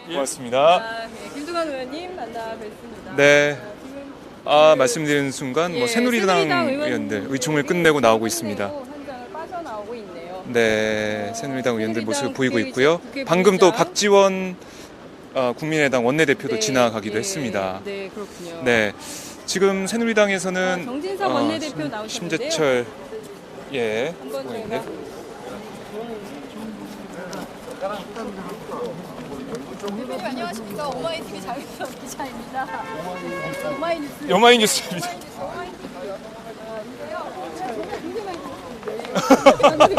고맙습니다. 김두관 의원님 만나 뵙습니다. 네. 말씀드리는 순간 뭐 새누리당 의원들 의총을 끝내고 나오고 있습니다. 한 장을 빠져나오고 있네요. 네, 새누리당 의원들 모습 보이고 있고요. 방금 또 박지원 국민의당 원내대표도 지나가기도 했습니다. 네, 그렇군요. 네, 지금 새누리당에서는 정진석 원내대표 나오셨는데요. 심재철 한번 의원인데. 대표님 안녕하십니까? 오마이TV 장윤석 기자입니다. 오마이뉴스. 오마이뉴스입니다.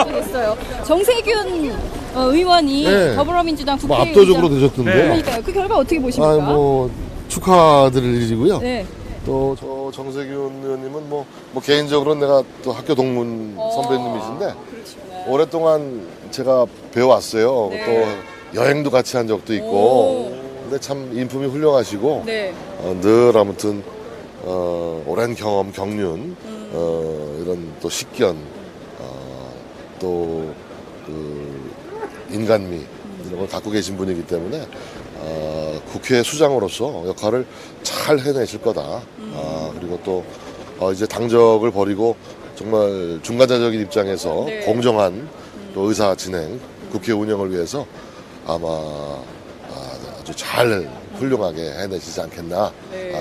됐어요. 정세균 의원이 더불어민주당 국회의장 압도적으로 되셨던데. 그러니까요. 그 결과 어떻게 보십니까? 뭐 축하드릴 일이고요. 네. 또 저 정세균 의원님은 뭐 개인적으로 내가 또 학교 동문 선배님이신데 오랫동안 제가 배워왔어요. 또 여행도 같이 한 적도 있고. 근데 참 인품이 훌륭하시고 늘 아무튼 오랜 경험, 경륜, 이런 또 식견, 또 그 인간미 이런 걸 갖고 계신 분이기 때문에 국회 수장으로서 역할을 잘 해내실 거다. 그리고 또 이제 당적을 버리고 정말 중간자적인 입장에서 공정한 또 의사 진행, 국회 운영을 위해서 아마 아주 잘 훌륭하게 해내시지 않겠나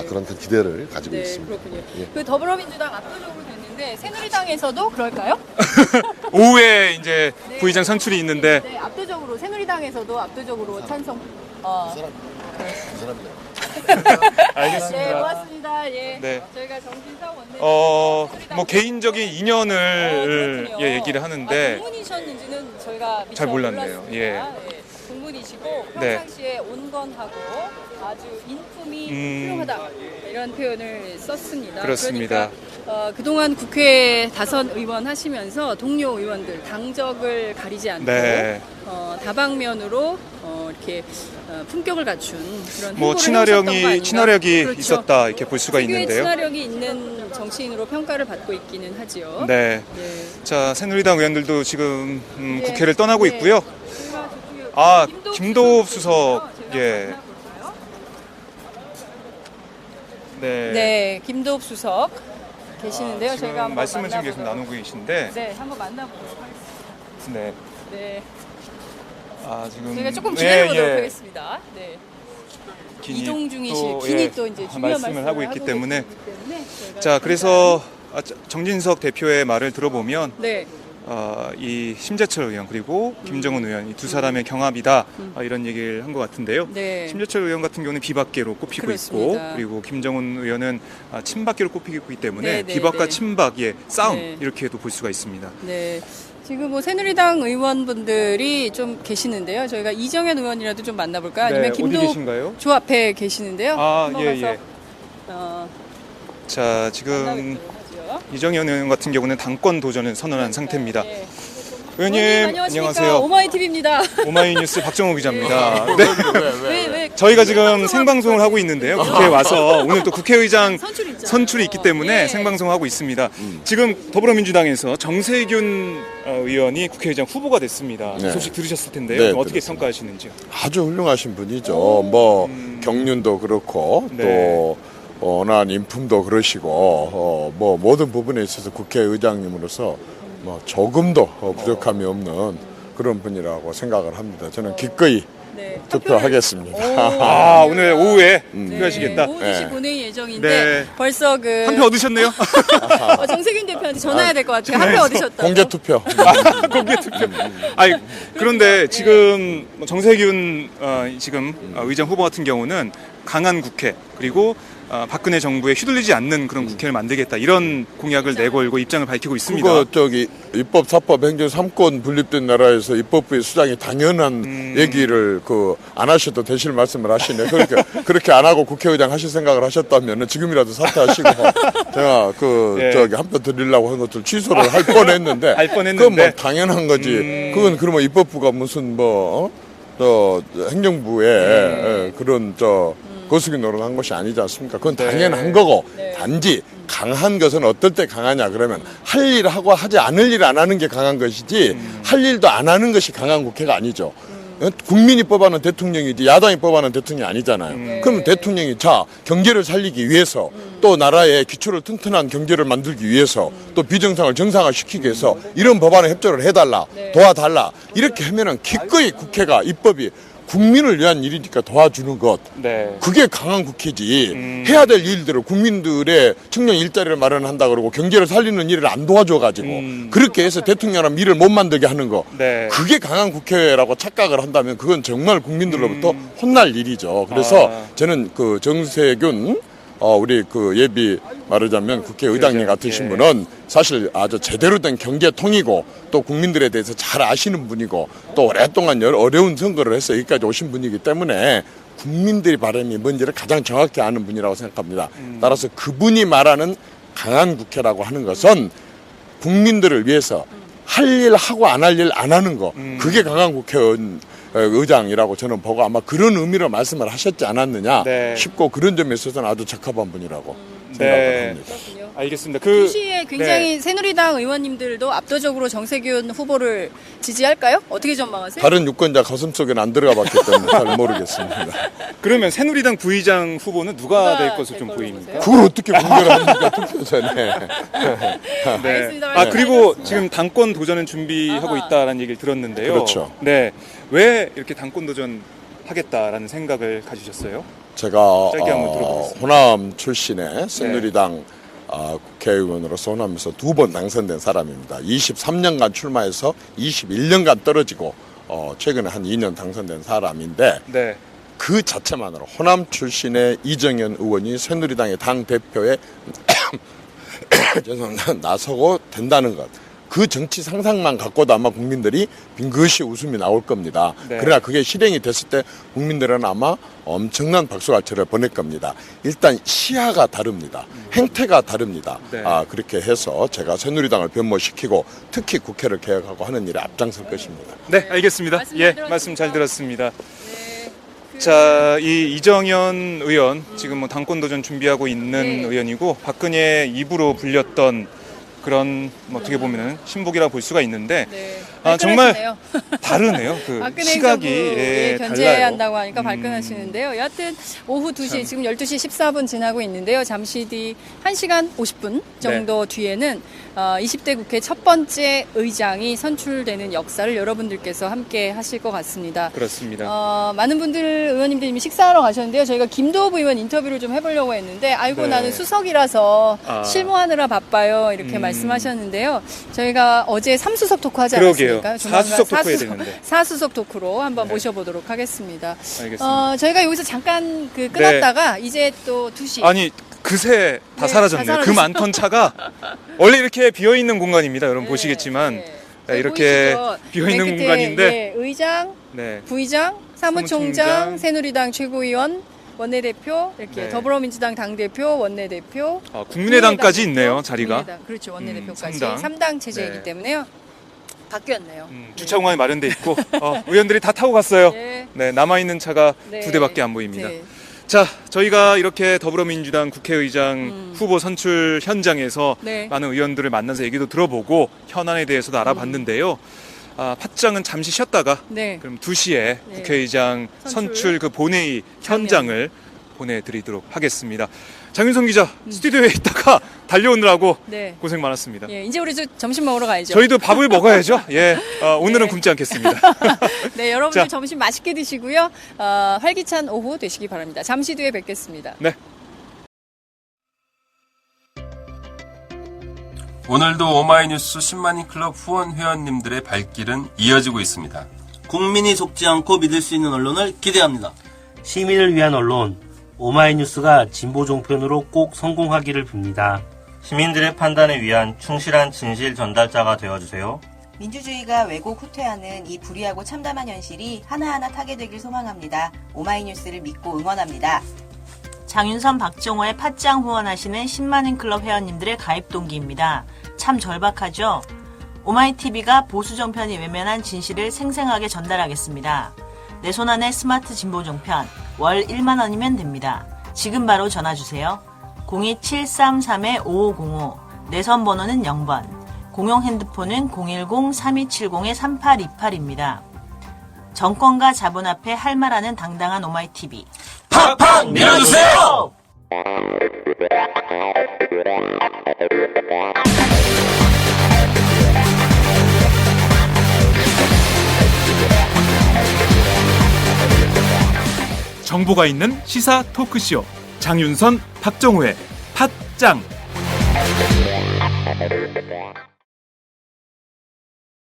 그런 큰 기대를 가지고 있습니다. 그렇군요. 그 더불어민주당 압도적으로 됐는데 새누리당에서도 그럴까요? 오후에 이제 부의장 선출이 있는데 네, 압도적으로 새누리당에서도 압도적으로 찬성. 알겠습니다. 네, 고맙습니다. 예. 네. 저희가 정진석 원내대표 뭐 개인적인 인연을 얘기를 하는데 동문이셨는지는 저희가 미처 잘 몰랐네요. 몰랐습니다. 예. 동문이시고 네. 평상시에 온건하고 아주 인품이 훌륭하다 이런 표현을 썼습니다. 그렇습니다. 그러니까 그동안 국회 다선 의원 하시면서 동료 의원들 당적을 가리지 않고 다방면으로 이렇게 품격을 갖춘 그런 뭐 행보를 친화력이 그렇죠. 있었다 이렇게 볼 수가 특유의 있는데요. 친화력이 있는 정치인으로 평가를 받고 있기는 하지요. 네. 자, 새누리당 의원들도 지금 국회를 떠나고 있고요. 김도읍 수석 네, 김도읍 수석 계시는데요. 지금 저희가 한번 말씀을 지금 계속 나누고 계신데 네, 한번 만나보도록 하겠습니다. 네. 네. 지금 저희가 조금 기다려보도록 하겠습니다. 네. 이동중이실 또, 긴이 또 이제 중요한 말씀을 하고 있기 때문에 저희가 자 그래서 정진석 대표의 말을 들어보면 네. 이 심재철 의원 그리고 김정은 의원 이 두 사람의 경합이다 이런 얘기를 한 것 같은데요. 네. 심재철 의원 같은 경우는 비박계로 꼽히고 그렇습니다. 있고 그리고 김정은 의원은 친박계로 꼽히고 있기 때문에 네, 네, 비박과 네. 친박의 싸움 네. 이렇게도 볼 수가 있습니다. 네. 지금 뭐 새누리당 의원분들이 좀 계시는데요. 저희가 이정현 의원이라도 좀 만나볼까요? 아니면 어디 김도 계신가요? 조 앞에 계시는데요. 예. 자 지금 이정현 의원 같은 경우는 당권 도전을 선언한 상태입니다. 의원님 안녕하세요. 오마이TV입니다. 오마이뉴스 박정호 기자입니다. 네. 왜? 저희가 지금 생방송을 하고 있는데요. 국회에 와서 오늘 또 국회의장 선출이 있기 때문에 생방송을 하고 있습니다. 지금 더불어민주당에서 정세균 의원이 국회의장 후보가 됐습니다. 네. 소식 들으셨을 텐데요. 네, 어떻게 들었습니다. 평가하시는지요? 아주 훌륭하신 분이죠. 뭐 경륜도 그렇고 네. 또 워낙 인품도 그러시고 뭐 모든 부분에 있어서 국회의장님으로서 뭐 조금도 부족함이 없는 그런 분이라고 생각을 합니다. 저는 기꺼이 투표하겠습니다. 오늘 오후에 투표하시겠다. 오후 2시 본회의 예정인데 네. 벌써 그 한 표 얻으셨네요? 정세균 대표한테 전화해야 될 것 같아요. 한 표 얻으셨다고. 공개 투표. 공개 투표. 아니 그런데 지금 정세균 지금 의장 후보 같은 경우는 강한 국회 그리고 박근혜 정부에 휘둘리지 않는 그런 국회를 만들겠다 이런 공약을 내걸고 입장을 밝히고 있습니다. 그거 저기 입법, 사법, 행정 3권 분립된 나라에서 입법부의 수장이 당연한 얘기를 안 하셔도 되실 말씀을 하시네. 그렇게 안 하고 국회의장 하실 생각을 하셨다면 지금이라도 사퇴하시고 제가 저기 한 표 드리려고 한 것들 취소를 할 뻔했는데 그건 뭐 당연한 거지. 그건 그러면 입법부가 무슨 행정부의 그런 거수기 노릇한 것이 아니지 않습니까? 그건 당연한 거고 단지 강한 것은 어떨 때 강하냐 그러면 할 일 하고 하지 않을 일 안 하는 게 강한 것이지 할 일도 안 하는 것이 강한 국회가 아니죠. 국민이 뽑아놓은 대통령이지 야당이 뽑아놓은 대통령이 아니잖아요. 그러면 대통령이 경제를 살리기 위해서 또 나라의 기초를 튼튼한 경제를 만들기 위해서 또 비정상을 정상화시키기 위해서 이런 법안에 협조를 해달라 도와달라 이렇게 하면은 기꺼이 국회가 입법이 국민을 위한 일이니까 도와주는 것. 그게 강한 국회지. 해야 될 일들을 국민들의 청년 일자리를 마련한다 그러고 경제를 살리는 일을 안 도와줘가지고 그렇게 해서 대통령이랑 일을 못 만들게 하는 거. 그게 강한 국회라고 착각을 한다면 그건 정말 국민들로부터 혼날 일이죠. 그래서 저는 정세균 우리 예비 말하자면 국회의장님 같으신 분은 사실 아주 제대로 된 경제통이고 또 국민들에 대해서 잘 아시는 분이고 또 오랫동안 어려운 선거를 해서 여기까지 오신 분이기 때문에 국민들의 바람이 뭔지를 가장 정확히 아는 분이라고 생각합니다. 따라서 그분이 말하는 강한 국회라고 하는 것은 국민들을 위해서 할 일 하고 안 할 일 안 하는 거 그게 강한 국회의장이라고 저는 보고 아마 그런 의미로 말씀을 하셨지 않았느냐 싶고 그런 점에 있어서는 아주 적합한 분이라고 생각을 합니다. 알겠습니다. 수시에 굉장히 새누리당 의원님들도 압도적으로 정세균 후보를 지지할까요? 어떻게 전망하세요? 다른 유권자 가슴속에는 안 들어가 봤기 때문에 잘 모르겠습니다. 그러면 새누리당 부의장 후보는 누가 될 것으로 좀 보입니까? 그걸 어떻게 공개를 합니까? 투표 전에. 알겠습니다. 그리고 지금 당권 도전은 준비하고 있다라는 얘기를 들었는데요. 그렇죠. 네. 왜 이렇게 당권 도전 하겠다라는 생각을 가지셨어요? 제가 짧게 한번 들어보겠습니다. 호남 출신의 새누리당 국회의원으로서 호남에서 2번 당선된 사람입니다. 23년간 출마해서 21년간 떨어지고 최근에 한 2년 당선된 사람인데 그 자체만으로 호남 출신의 이정현 의원이 새누리당의 당대표에 나서고 된다는 것. 그 정치 상상만 갖고도 아마 국민들이 빙긋이 웃음이 나올 겁니다. 그러나 그게 실행이 됐을 때 국민들은 아마 엄청난 박수갈채를 보낼 겁니다. 일단 시야가 다릅니다. 행태가 다릅니다. 그렇게 해서 제가 새누리당을 변모시키고 특히 국회를 개혁하고 하는 일에 앞장설 것입니다. 네, 알겠습니다. 말씀 잘 들었습니다. 자, 이 이정현 의원 지금 당권 도전 준비하고 있는 의원이고 박근혜 입으로 불렸던 그런 어떻게 보면은 신복이라 볼 수가 있는데 네. 정말 발끈하시네요. 다르네요. 그 박근혜 시각이 정부에 달라요. 견제한다고 하니까 발끈하시는데요. 여하튼 오후 2시 지금 12시 14분 지나고 있는데요. 잠시 뒤 1시간 50분 정도 뒤에는 20대 국회 첫 번째 의장이 선출되는 역사를 여러분들께서 함께 하실 것 같습니다. 그렇습니다. 많은 분들 의원님들 이미 식사하러 가셨는데요. 저희가 김도읍 의원 인터뷰를 좀 해보려고 했는데 아이고 네. 나는 수석이라서 아. 실무하느라 바빠요 이렇게 말씀하셨는데요. 저희가 어제 3수석 토크 하지 그러게요. 않았습니까? 4수석 토크 해야 되는데. 4수석 토크로 한번 네. 모셔보도록 하겠습니다. 알겠습니다. 저희가 여기서 잠깐 끊었다가 이제 또 2시. 아니 그새 다 네, 사라졌네요. 다 그 많던 차가 원래 이렇게 비어 있는 공간입니다. 여러분 보시겠지만 이렇게 보이시죠? 비어 있는 네, 그때, 공간인데 예, 의장, 네. 부의장, 사무총장, 사무총장, 새누리당 최고위원, 원내대표 이렇게 네. 더불어민주당 당대표, 원내대표, 국민의당까지 대표, 있네요, 자리가. 국민의당, 그렇죠. 원내대표까지 3당. 3당 체제이기 네. 때문에요. 바뀌었네요. 주차 공간이 마련돼 있고 의원들이 다 타고 갔어요. 네. 네, 남아 있는 차가 네. 2대밖에 안 보입니다. 네. 자, 저희가 이렇게 더불어민주당 국회의장 후보 선출 현장에서 네. 많은 의원들을 만나서 얘기도 들어보고 현안에 대해서도 알아봤는데요. 팟짱은 잠시 쉬었다가 네. 그럼 2시에 국회의장 선출 그 본회의 현장을 보내드리도록 하겠습니다. 장윤성 기자 스튜디오에 있다가 달려오느라고 네. 고생 많았습니다. 예, 이제 우리 점심 먹으러 가야죠. 저희도 밥을 먹어야죠. 예, 오늘은 굶지 않겠습니다. 네, 여러분들 자. 점심 맛있게 드시고요. 활기찬 오후 되시기 바랍니다. 잠시 뒤에 뵙겠습니다. 네. 오늘도 오마이뉴스 10만인 클럽 후원 회원님들의 발길은 이어지고 있습니다. 국민이 속지 않고 믿을 수 있는 언론을 기대합니다. 시민을 위한 언론, 오마이뉴스가 진보 종편으로 꼭 성공하기를 빕니다. 시민들의 판단에 위한 충실한 진실 전달자가 되어주세요. 민주주의가 왜곡 후퇴하는 이 불의하고 참담한 현실이 하나하나 타개되길 소망합니다. 오마이뉴스를 믿고 응원합니다. 장윤선, 박정호의 팟짱 후원하시는 10만인 클럽 회원님들의 가입 동기입니다. 참 절박하죠? 오마이TV가 보수 정편이 외면한 진실을 생생하게 전달하겠습니다. 내 손안의 스마트 진보 종편, 월 1만 원이면 됩니다. 지금 바로 전화주세요. 02733-5505, 내선 번호는 0번, 공용 핸드폰은 010-3270-3828입니다. 정권과 자본 앞에 할 말하는 당당한 오마이TV. 팍팍 밀어주세요! 정보가 있는 시사 토크쇼 장윤선, 박정호의 팟짱.